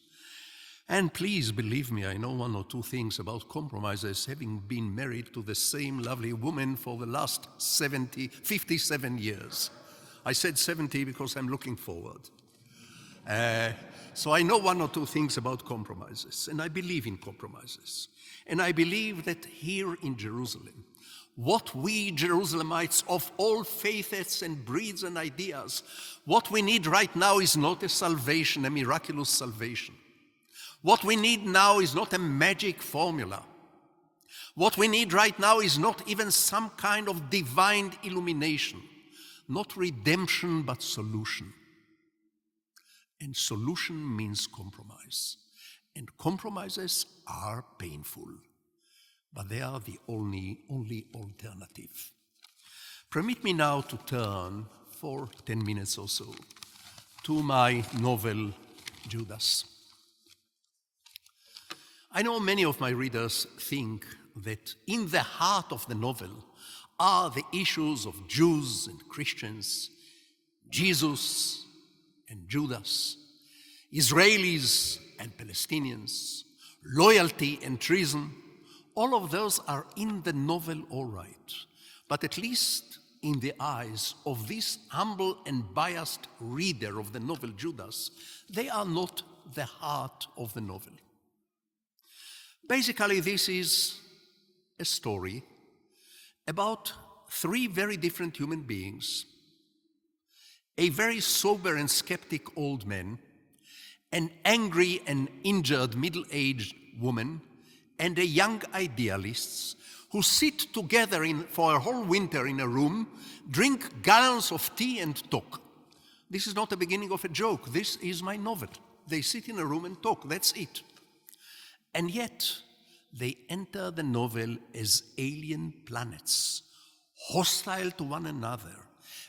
And please believe me, I know one or two things about compromises, having been married to the same lovely woman for the last 57 years. I said 70 because I'm looking forward. So I know one or two things about compromises, and I believe in compromises. And I believe that here in Jerusalem, what we Jerusalemites of all faiths and breeds and ideas, what we need right now is not a salvation, a miraculous salvation. What we need now is not a magic formula. What we need right now is not even some kind of divine illumination, not redemption, but solution. And solution means compromise. And compromises are painful, but they are the only alternative. Permit me now to turn for 10 minutes or so to my novel, Judas. I know many of my readers think that in the heart of the novel are the issues of Jews and Christians, Jesus and Judas, Israelis and Palestinians, loyalty and treason. All of those are in the novel, all right, but at least in the eyes of this humble and biased reader of the novel Judas, they are not the heart of the novel. Basically, this is a story about three very different human beings: a very sober and skeptic old man, an angry and injured middle-aged woman, and a young idealist who sit together for a whole winter in a room, drink gallons of tea and talk. This is not the beginning of a joke. This is my novel. They sit in a room and talk. That's it. And yet, they enter the novel as alien planets, hostile to one another,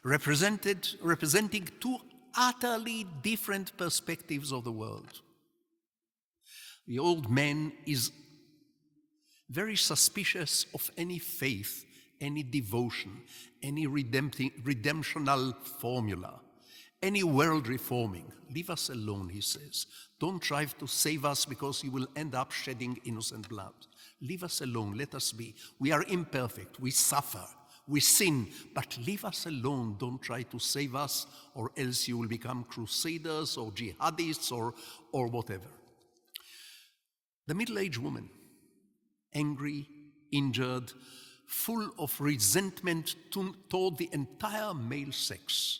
representing two utterly different perspectives of the world. The old man is very suspicious of any faith, any devotion, any redemptional formula, any world reforming. Leave us alone, he says. Don't try to save us because you will end up shedding innocent blood. Leave us alone, let us be. We are imperfect, we suffer, we sin, but leave us alone. Don't try to save us, or else you will become crusaders or jihadists or whatever. The middle-aged woman, angry, injured, full of resentment toward the entire male sex.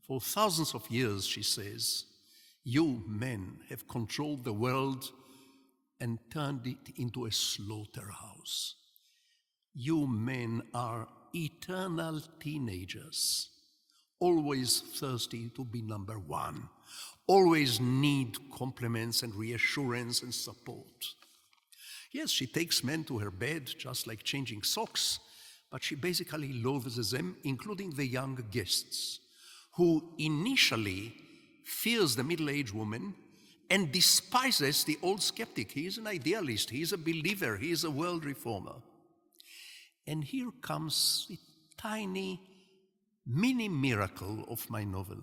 For thousands of years, she says, you men have controlled the world and turned it into a slaughterhouse. You men are eternal teenagers, always thirsty to be number one, always need compliments and reassurance and support. Yes, she takes men to her bed, just like changing socks, but she basically loathes them, including the young guests, who initially fears the middle-aged woman and despises the old skeptic. He is an idealist, he is a believer, he is a world reformer. And here comes the tiny mini miracle of my novel.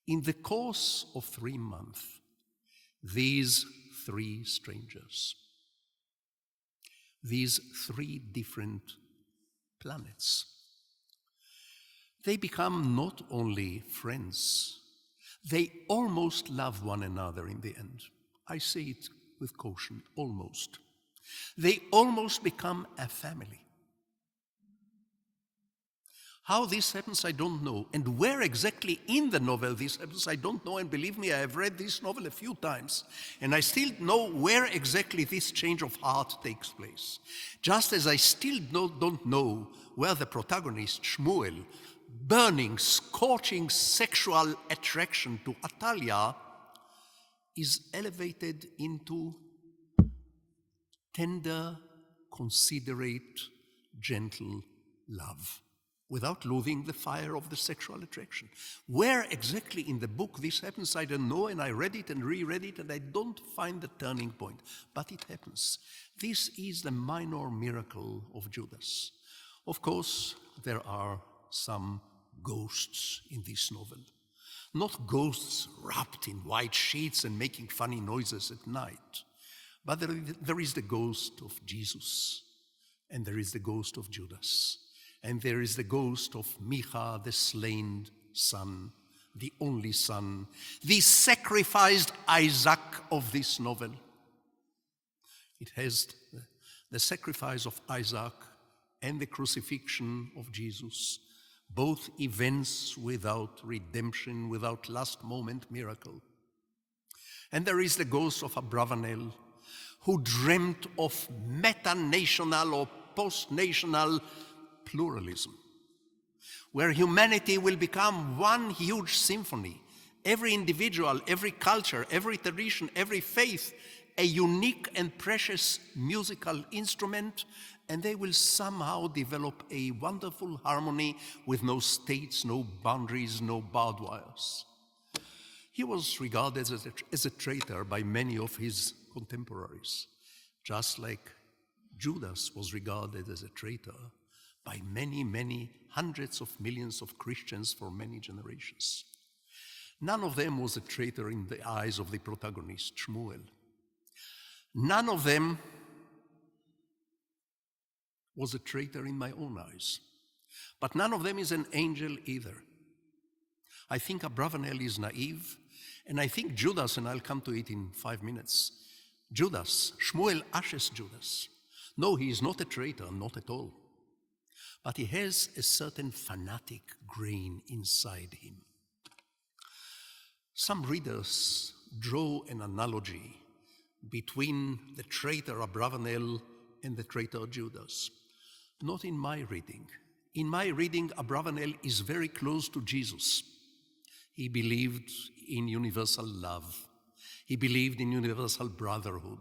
In the course of 3 months, these three strangers, these three different planets, they become not only friends, they almost love one another in the end. I say it with caution, almost. They almost become a family. How this happens, I don't know. And where exactly in the novel this happens, I don't know. And believe me, I have read this novel a few times. And I still know where exactly this change of heart takes place. Just as I still don't know where the protagonist, Shmuel, burning, scorching sexual attraction to Atalia is elevated into tender, considerate, gentle love, without losing the fire of the sexual attraction. Where exactly in the book this happens, I don't know, and I read it and reread it, and I don't find the turning point, but it happens. This is the minor miracle of Judas. Of course, there are some ghosts in this novel. Not ghosts wrapped in white sheets and making funny noises at night, but there is the ghost of Jesus, and there is the ghost of Judas, and there is the ghost of Micha, the slain son, the only son, the sacrificed Isaac of this novel. It has the sacrifice of Isaac and the crucifixion of Jesus, both events without redemption, without last moment miracle. And there is the ghost of Abravanel, who dreamt of meta-national or post-national pluralism, where humanity will become one huge symphony, every individual, every culture, every tradition, every faith, a unique and precious musical instrument, and they will somehow develop a wonderful harmony with no states, no boundaries, no barbed wires. He was regarded as a traitor by many of his contemporaries, just like Judas was regarded as a traitor by many, many hundreds of millions of Christians for many generations. None of them was a traitor in the eyes of the protagonist, Shmuel. None of them was a traitor in my own eyes. But none of them is an angel either. I think Abravanel is naive, and I think Judas, and I'll come to it in 5 minutes, Judas, Shmuel ashes Judas. No, he is not a traitor, not at all. But he has a certain fanatic grain inside him. Some readers draw an analogy between the traitor Abravanel and the traitor Judas. Not in my reading. In my reading, Abravanel is very close to Jesus. He believed in universal love. He believed in universal brotherhood.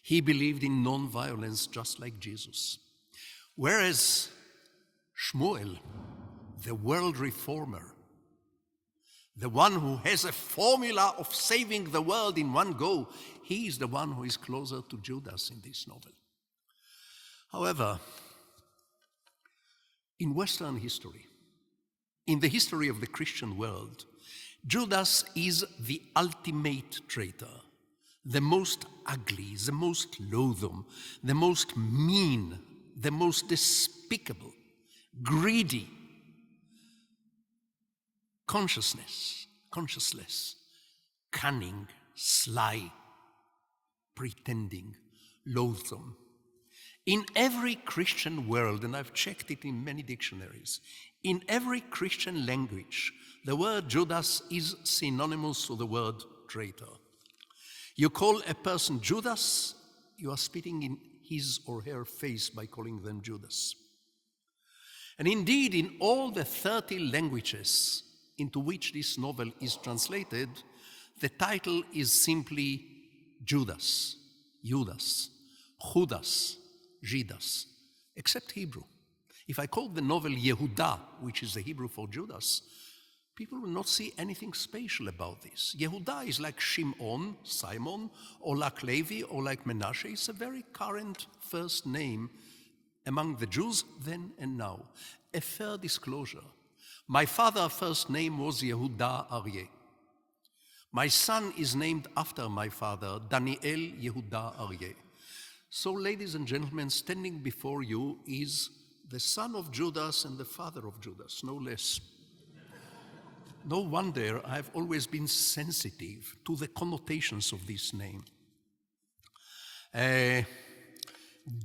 He believed in non-violence just like Jesus. Whereas Shmuel, the world reformer, the one who has a formula of saving the world in one go, he is the one who is closer to Judas in this novel. However, in Western history, in the history of the Christian world, Judas is the ultimate traitor, the most ugly, the most loathsome, the most mean, the most despicable, greedy, conscienceless, cunning, sly, pretending, loathsome. In every Christian world, and I've checked it in many dictionaries, in every Christian language, the word Judas is synonymous to the word traitor. You call a person Judas, you are spitting in his or her face by calling them Judas. And indeed, in all the 30 languages into which this novel is translated, the title is simply Judas, Judas, Judas, except Hebrew. If I call the novel Yehuda, which is the Hebrew for Judas, people will not see anything special about this. Yehuda is like Shimon, Simon, or like Levi, or like Menashe. It's a very current first name among the Jews then and now. A fair disclosure. My father's first name was Yehuda Aryeh. My son is named after my father, Daniel Yehuda Aryeh. So, ladies and gentlemen, standing before you is the son of Judas and the father of Judas, no less. No wonder I've always been sensitive to the connotations of this name.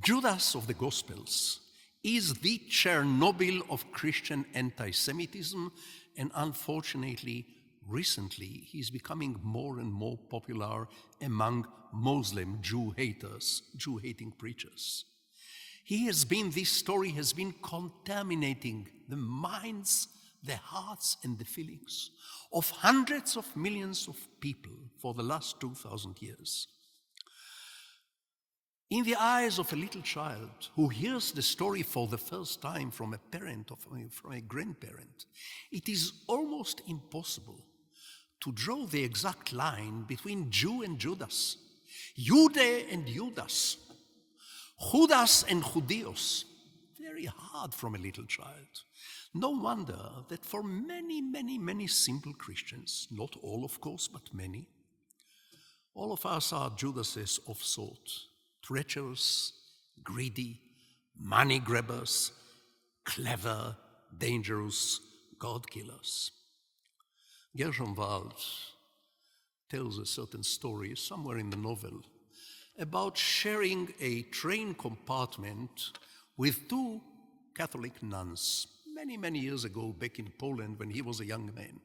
Judas of the Gospels is the Chernobyl of Christian anti-Semitism, and unfortunately, recently, he's becoming more and more popular among Muslim Jew haters, Jew-hating preachers. This story has been contaminating the minds, the hearts and the feelings of hundreds of millions of people for the last 2,000 years. In the eyes of a little child who hears the story for the first time from a parent or from a grandparent, it is almost impossible to draw the exact line between Jew and Judas, Jude and Judas, Judas and Judeos. Very hard from a little child. No wonder that for many, many, many simple Christians, not all of course, but many, all of us are Judases of sort, treacherous, greedy, money grabbers, clever, dangerous, God killers. Gershom Wald tells a certain story somewhere in the novel about sharing a train compartment with two Catholic nuns many, many years ago back in Poland when he was a young man.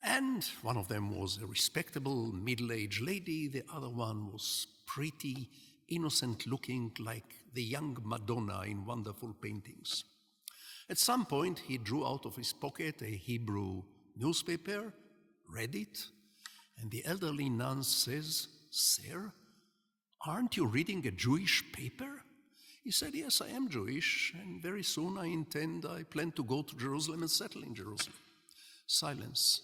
And one of them was a respectable middle-aged lady, the other one was pretty, innocent-looking like the young Madonna in wonderful paintings. At some point, he drew out of his pocket a Hebrew newspaper, read it, and the elderly nun says, "Sir, aren't you reading a Jewish paper?" He said, "Yes, I am Jewish, and very soon I plan to go to Jerusalem and settle in Jerusalem." Silence.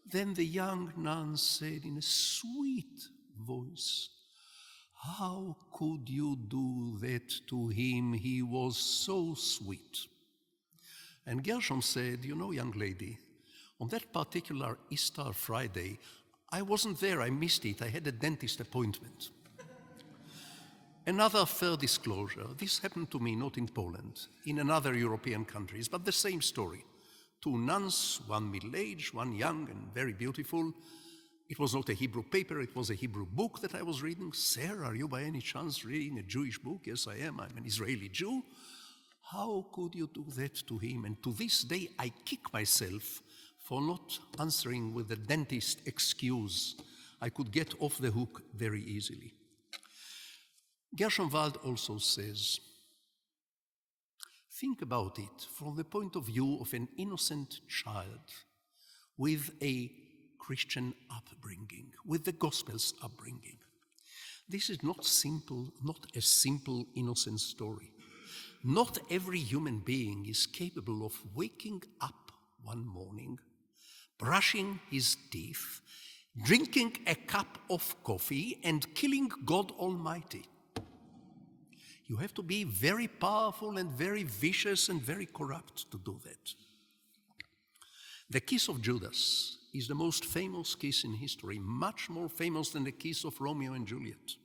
Then the young nun said in a sweet voice, "How could you do that to him? He was so sweet." And Gershom said, "You know, young lady, on that particular Easter Friday, I wasn't there, I missed it, I had a dentist appointment." Another fair disclosure, this happened to me not in Poland, in another European countries, but the same story. Two nuns, one middle-aged, one young and very beautiful. It was not a Hebrew paper, it was a Hebrew book that I was reading. "Sir, are you by any chance reading a Jewish book?" "Yes, I am, I'm an Israeli Jew." "How could you do that to him?" And to this day, I kick myself for not answering with the dentist excuse. I could get off the hook very easily. Gershom Wald also says, think about it from the point of view of an innocent child with a Christian upbringing, with the Gospel's upbringing. This is not a simple, innocent story. Not every human being is capable of waking up one morning, brushing his teeth, drinking a cup of coffee, and killing God Almighty. You have to be very powerful and very vicious and very corrupt to do that. The kiss of Judas is the most famous kiss in history, much more famous than the kiss of Romeo and Juliet.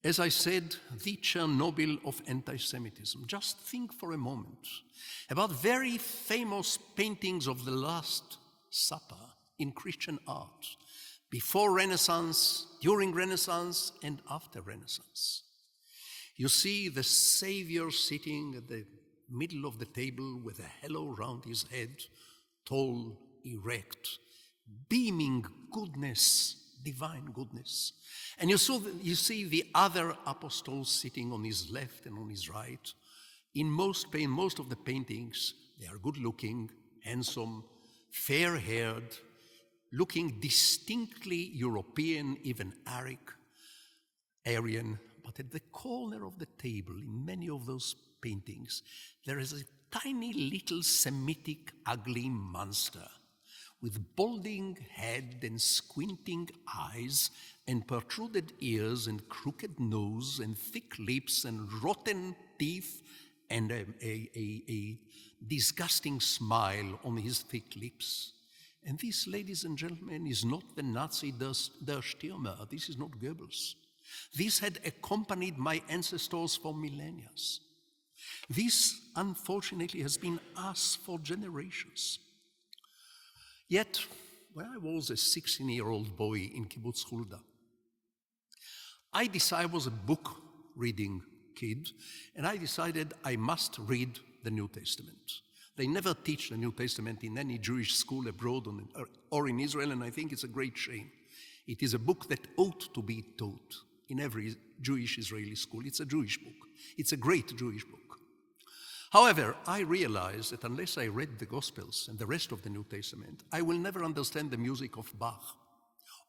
As I said, the Chernobyl of anti-Semitism. Just think for a moment about very famous paintings of the Last Supper in Christian art, before Renaissance, during Renaissance, and after Renaissance. You see the Savior sitting at the middle of the table with a halo round his head, tall, erect, beaming goodness, divine goodness. And you see the other apostles sitting on his left and on his right. In most of the paintings, they are good-looking, handsome, fair-haired, looking distinctly European, even Aryan. But at the corner of the table, in many of those paintings, there is a tiny little Semitic ugly monster with balding head and squinting eyes and protruded ears and crooked nose and thick lips and rotten teeth and a disgusting smile on his thick lips. And this, ladies and gentlemen, is not the Nazi Der Stürmer. This is not Goebbels. This had accompanied my ancestors for millennia. This, unfortunately, has been us for generations. Yet, when I was a 16-year-old boy in Kibbutz Hulda, I was a book-reading kid, and I decided I must read the New Testament. They never teach the New Testament in any Jewish school abroad or in Israel, and I think it's a great shame. It is a book that ought to be taught in every Jewish Israeli school. It's a Jewish book. It's a great Jewish book. However, I realize that unless I read the Gospels and the rest of the New Testament, I will never understand the music of Bach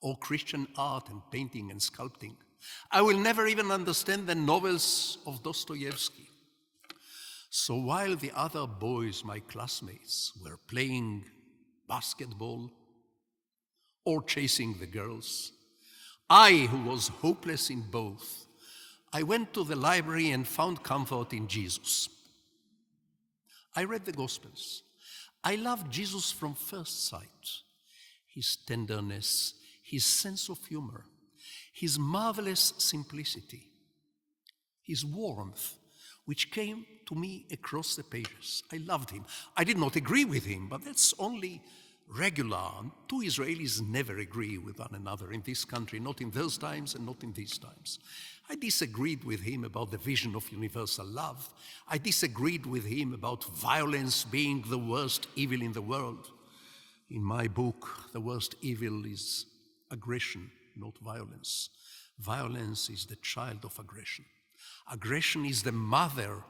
or Christian art and painting and sculpting. I will never even understand the novels of Dostoevsky. So while the other boys, my classmates, were playing basketball or chasing the girls, I, who was hopeless in both, I went to the library and found comfort in Jesus. I read the Gospels. I loved Jesus from first sight. His tenderness, his sense of humor, his marvelous simplicity, his warmth, which came to me across the pages. I loved him. I did not agree with him, but that's only regular. Two Israelis never agree with one another in this country, not in those times and not in these times. I disagreed with him about the vision of universal love. I disagreed with him about violence being the worst evil in the world. In my book, the worst evil is aggression, not violence. Violence is the child of aggression. Aggression is the mother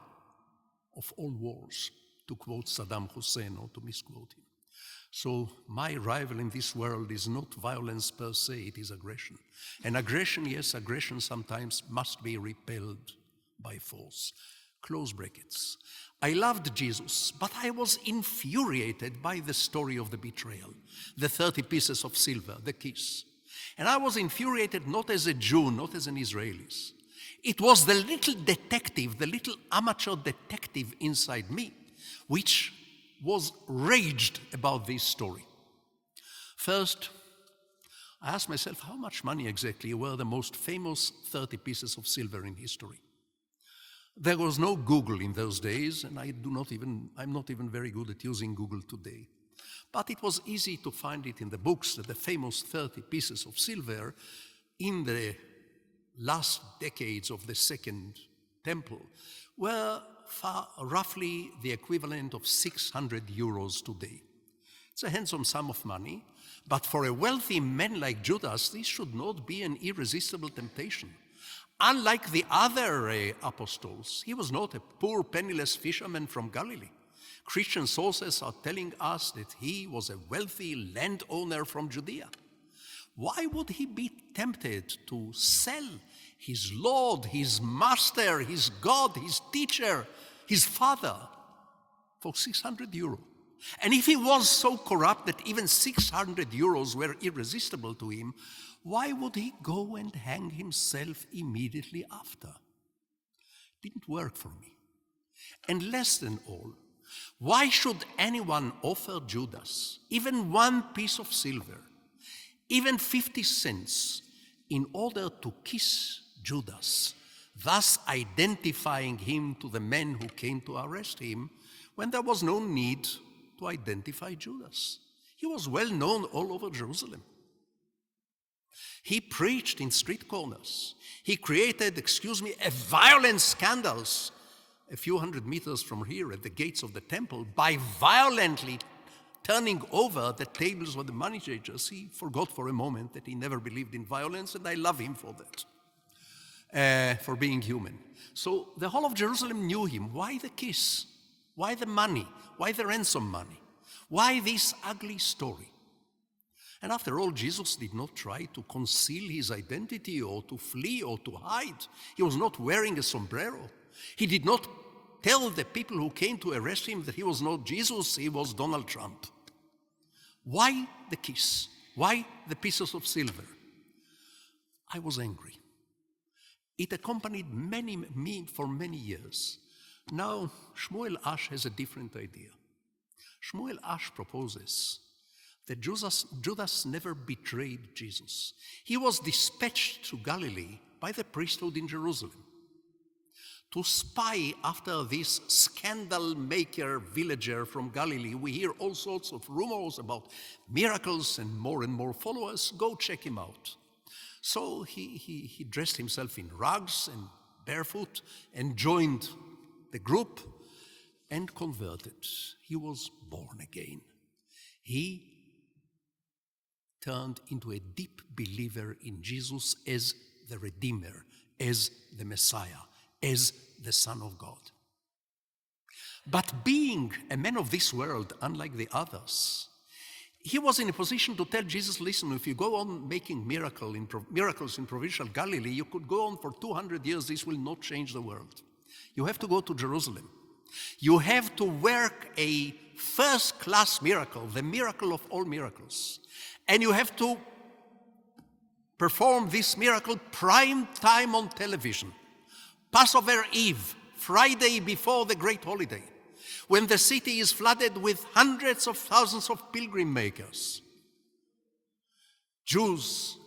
of all wars, to quote Saddam Hussein or to misquote him. So my rival in this world is not violence per se, it is aggression. And aggression, yes, aggression sometimes must be repelled by force. Close brackets. I loved Jesus, but I was infuriated by the story of the betrayal, the 30 pieces of silver, the kiss. And I was infuriated not as a Jew, not as an Israeli. It was the little detective, the little amateur detective inside me, which was raged about this story. First, I asked myself, how much money exactly were the most famous 30 pieces of silver in history? There was no Google in those days, and I'm not even very good at using Google today. But it was easy to find it in the books that the famous 30 pieces of silver in the last decades of the Second Temple were roughly the equivalent of 600 euros today. It's a handsome sum of money, but for a wealthy man like Judas, this should not be an irresistible temptation. Unlike the other apostles, he was not a poor, penniless fisherman from Galilee. Christian sources are telling us that he was a wealthy landowner from Judea. Why would he be tempted to sell his Lord, his Master, his God, his teacher, his Father for 600 euros? And if he was so corrupt that even 600 euros were irresistible to him, why would he go and hang himself immediately after? Didn't work for me. And less than all, why should anyone offer Judas even one piece of silver, even 50 cents, in order to kiss Judas, thus identifying him to the men who came to arrest him, when there was no need to identify Judas? He was well known all over Jerusalem. He preached in street corners. He created, violent scandals a few hundred meters from here at the gates of the temple by violently turning over the tables of the money changers. He forgot for a moment that he never believed in violence, and I love him for that, for being human. So the whole of Jerusalem knew him. Why the kiss? Why the money? Why the ransom money? Why this ugly story? And after all, Jesus did not try to conceal his identity or to flee or to hide. He was not wearing a sombrero. He did not tell the people who came to arrest him that he was not Jesus, he was Donald Trump. Why the kiss? Why the pieces of silver? I was angry. It accompanied me for many years. Now, Shmuel Ash has a different idea. Shmuel Ash proposes that Judas never betrayed Jesus. He was dispatched to Galilee by the priesthood in Jerusalem to spy after this scandal maker villager from Galilee. We hear all sorts of rumors about miracles and more followers. Go check him out. So he dressed himself in rags and barefoot and joined the group and converted. He was born again. He turned into a deep believer in Jesus as the Redeemer, as the Messiah, as the Son of God. But being a man of this world, unlike the others, he was in a position to tell Jesus, listen, if you go on making miracles in provincial Galilee, you could go on for 200 years, this will not change the world. You have to go to Jerusalem. You have to work a first-class miracle, the miracle of all miracles. And you have to perform this miracle prime time on television. Passover Eve, Friday before the great holiday, when the city is flooded with hundreds of thousands of pilgrim makers. Jews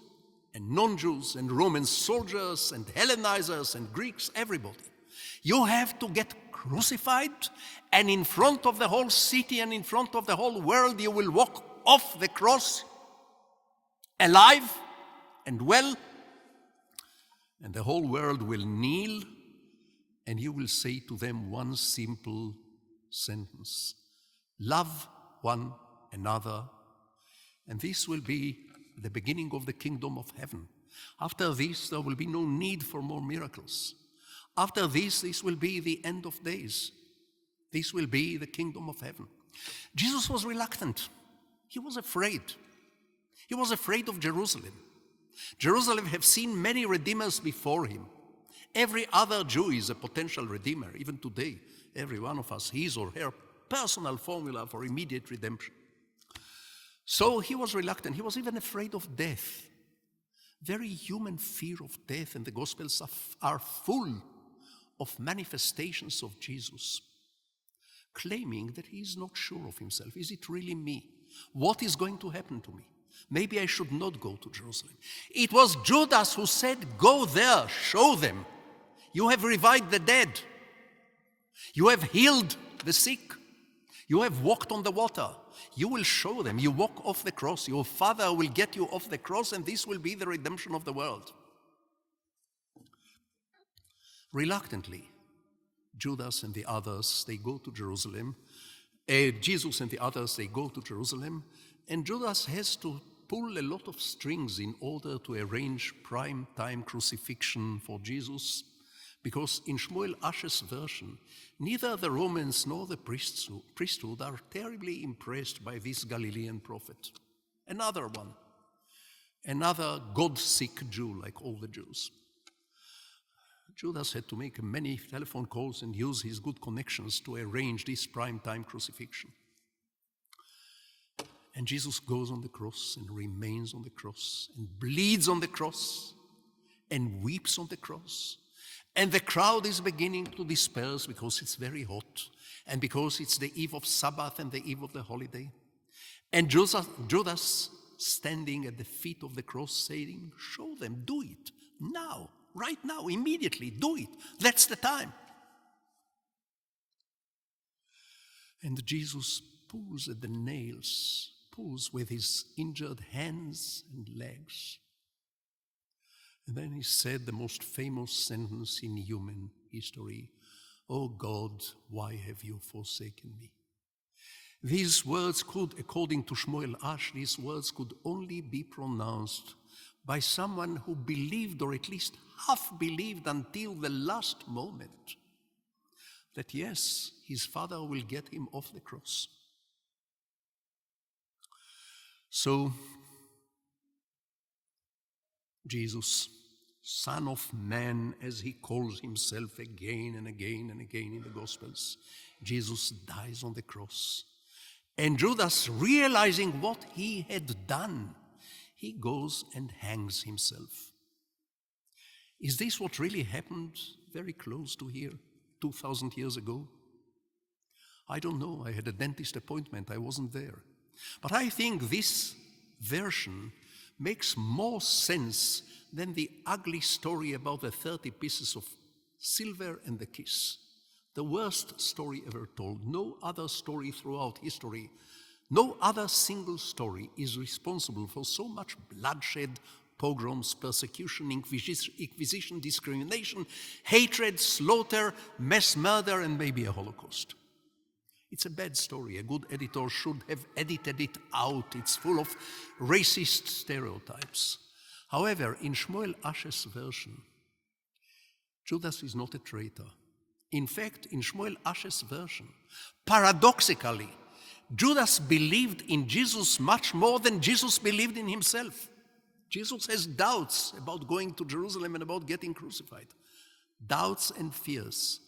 and non-Jews and Roman soldiers and Hellenizers and Greeks, everybody. You have to get crucified, and in front of the whole city and in front of the whole world, you will walk off the cross alive and well, and the whole world will kneel, and you will say to them one simple sentence: love one another, and this will be the beginning of the kingdom of heaven. After this, there will be no need for more miracles. After this will be the end of days. This will be the kingdom of heaven. Jesus was reluctant. He was afraid. He was afraid of Jerusalem. Jerusalem have seen many redeemers before him. Every other Jew is a potential redeemer. Even today, every one of us, his or her personal formula for immediate redemption. So he was reluctant. He was even afraid of death. Very human fear of death, and the Gospels are full of manifestations of Jesus, claiming that he is not sure of himself. Is it really me? What is going to happen to me? Maybe I should not go to Jerusalem. It was Judas who said, go there, show them. You have revived the dead. You have healed the sick. You have walked on the water. You will show them. You walk off the cross. Your Father will get you off the cross, and this will be the redemption of the world. Reluctantly, Judas and the others, they go to Jerusalem. Jesus and the others, they go to Jerusalem, and Judas has to pull a lot of strings in order to arrange prime time crucifixion for Jesus, because in Shmuel Ash's version, neither the Romans nor the priesthood are terribly impressed by this Galilean prophet. Another one, another God-sick Jew like all the Jews. Judas had to make many telephone calls and use his good connections to arrange this prime-time crucifixion. And Jesus goes on the cross and remains on the cross and bleeds on the cross and weeps on the cross. And the crowd is beginning to disperse because it's very hot and because it's the eve of Sabbath and the eve of the holiday. And Judas standing at the feet of the cross saying, show them, do it now. Right now, immediately, do it. That's the time. And Jesus pulls at the nails, pulls with his injured hands and legs. And then he said the most famous sentence in human history: "Oh God, why have you forsaken me?" These words could, according to Shmuel Ash, these words could only be pronounced by someone who believed, or at least half believed until the last moment, that yes, his Father will get him off the cross. So, Jesus, Son of Man, as he calls himself again and again and again in the Gospels, Jesus dies on the cross. And Judas, realizing what he had done, he goes and hangs himself. Is this what really happened very close to here, 2,000 years ago? I don't know. I had a dentist appointment. I wasn't there. But I think this version makes more sense than the ugly story about the 30 pieces of silver and the kiss. The worst story ever told. No other story throughout history, no other single story is responsible for so much bloodshed, pogroms, persecution, inquisition, discrimination, hatred, slaughter, mass murder, and maybe a Holocaust. It's a bad story. A good editor should have edited it out. It's full of racist stereotypes. However, in Shmuel Ash's version, Judas is not a traitor. In fact, in Shmuel Ash's version, paradoxically, Judas believed in Jesus much more than Jesus believed in himself. Jesus has doubts about going to Jerusalem and about getting crucified. Doubts and fears.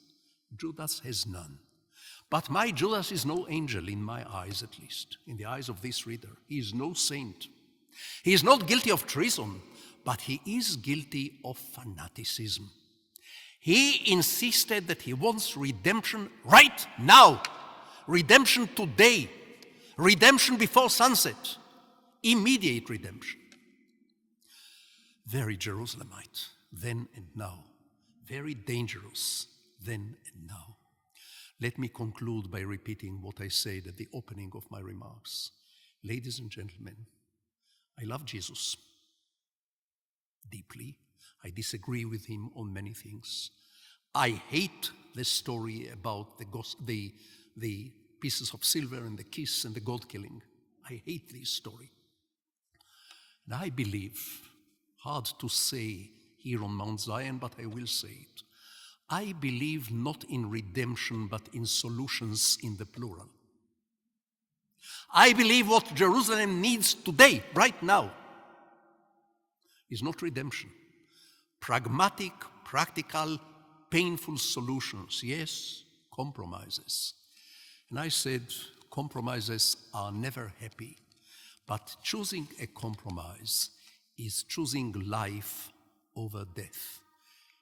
Judas has none. But my Judas is no angel in my eyes, at least, in the eyes of this reader. He is no saint. He is not guilty of treason, but he is guilty of fanaticism. He insisted that he wants redemption right now. Redemption today. Redemption before sunset. Immediate redemption. Very Jerusalemite, then and now. Very dangerous, then and now. Let me conclude by repeating what I said at the opening of my remarks. Ladies and gentlemen, I love Jesus deeply. I disagree with him on many things. I hate the story about the pieces of silver and the kiss and the God killing. I hate this story. And I believe, hard to say here on Mount Zion, but I will say it, I believe not in redemption, but in solutions in the plural. I believe what Jerusalem needs today, right now, is not redemption. Pragmatic, practical, painful solutions. Yes, compromises. And I said, compromises are never happy, but choosing a compromise is choosing life over death.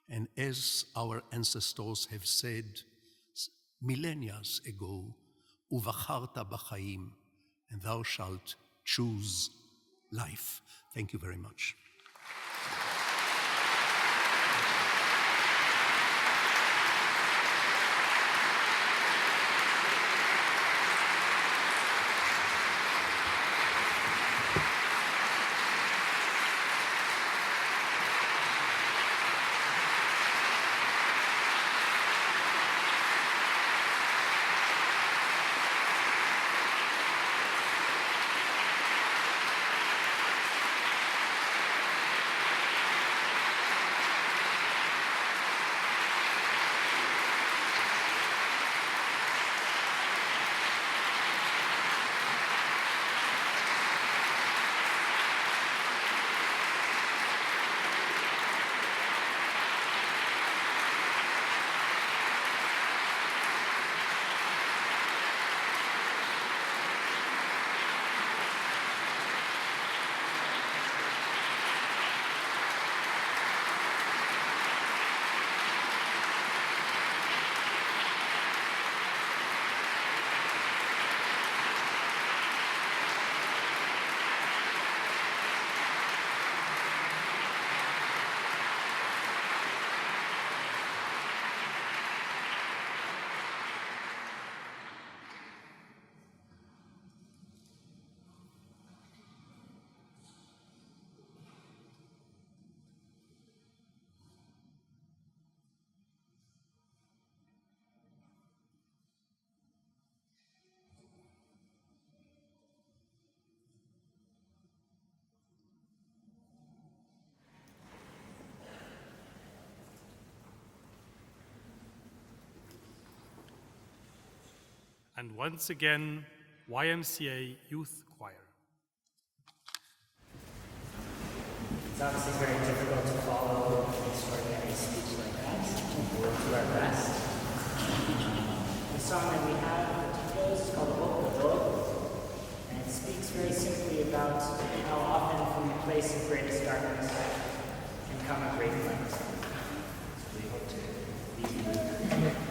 And as our ancestors have said millennia ago, "Uvacharta b'chaim," and thou shalt choose life. Thank you very much. And once again, YMCA Youth Choir. It's obviously very difficult to follow an extraordinary speech like that. We'll do our best. The song that we have to close is called Gadol, and it speaks very simply about how often from the place of greatest darkness can come a great light. So we hope to leave you with that.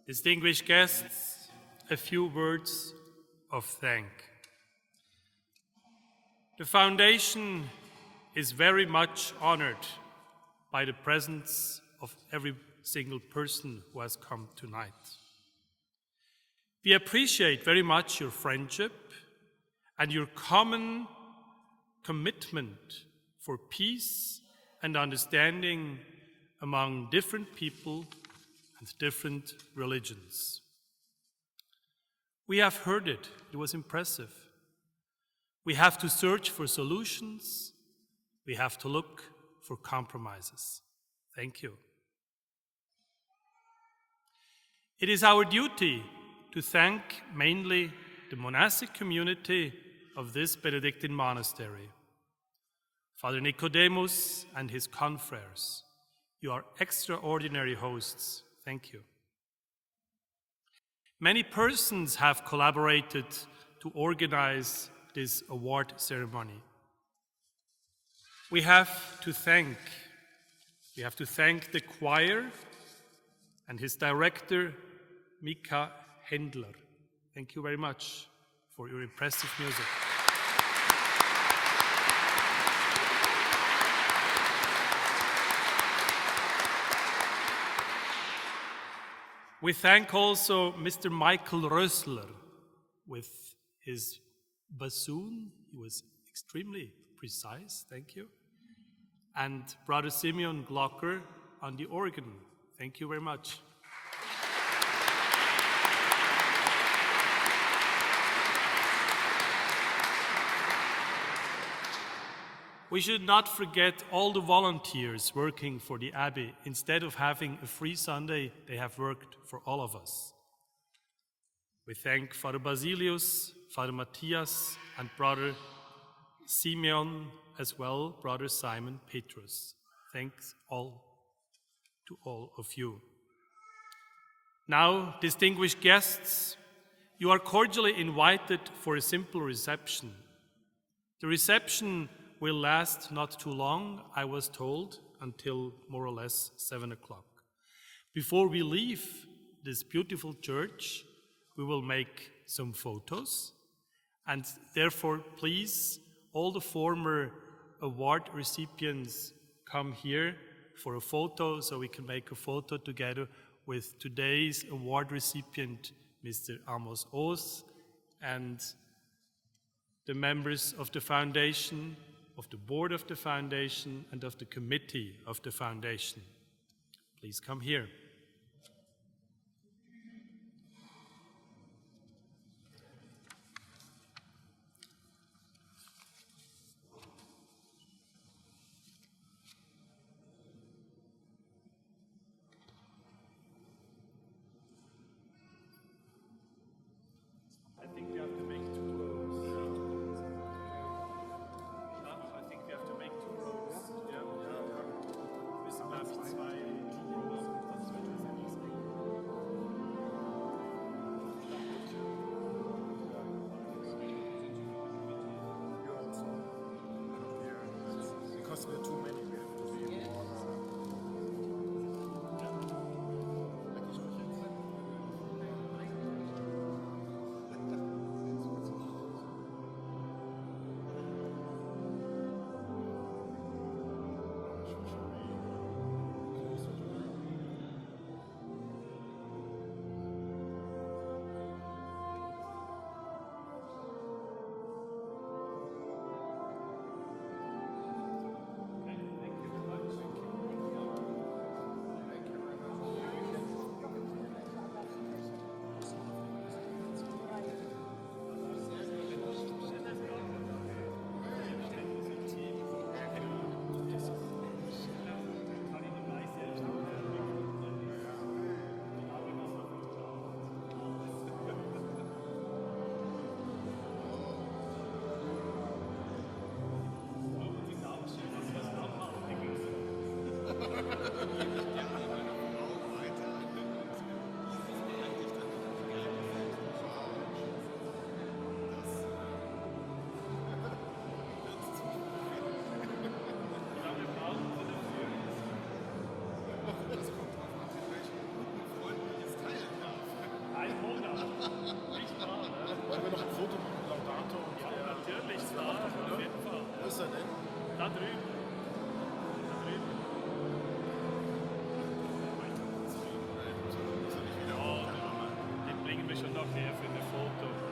Distinguished guests, a few words of thank. The Foundation is very much honored by the presence of every single person who has come tonight. We appreciate very much your friendship and your common commitment for peace and understanding among different people and different religions. We have heard it. It was impressive. We have to search for solutions. We have to look for compromises. Thank you. It is our duty to thank mainly the monastic community of this Benedictine monastery. Father Nicodemus and his confreres, you are extraordinary hosts. Thank you. Many persons have collaborated to organize this award ceremony. We have to thank the choir and his director, Mika Händler. Thank you very much for your impressive music. We thank also Mr. Michael Rössler with his bassoon. He was extremely precise, thank you. And Brother Simeon Glocker on the organ. Thank you very much. We should not forget all the volunteers working for the Abbey. Instead of having a free Sunday, they have worked for all of us. We thank Father Basilius, Father Matthias, and Brother Simeon, as well, Brother Simon Petrus. Thanks to all of you. Now, distinguished guests, you are cordially invited for a simple reception. The reception will last not too long, I was told, until more or less 7 o'clock. Before we leave this beautiful church, we will make some photos, and therefore, please, all the former award recipients come here for a photo, so we can make a photo together with today's award recipient, Mr. Amos Oz, and the members of the Foundation, of the board of the Foundation, and of the committee of the Foundation. Please come here. I think we have to make 2 rows. I think we have to make 2 rows. Ja. Müssen, glaube ich, 2 Rows. Das wird sehr lustig. Because we're too many, we have to be more. sehr für eine Foto.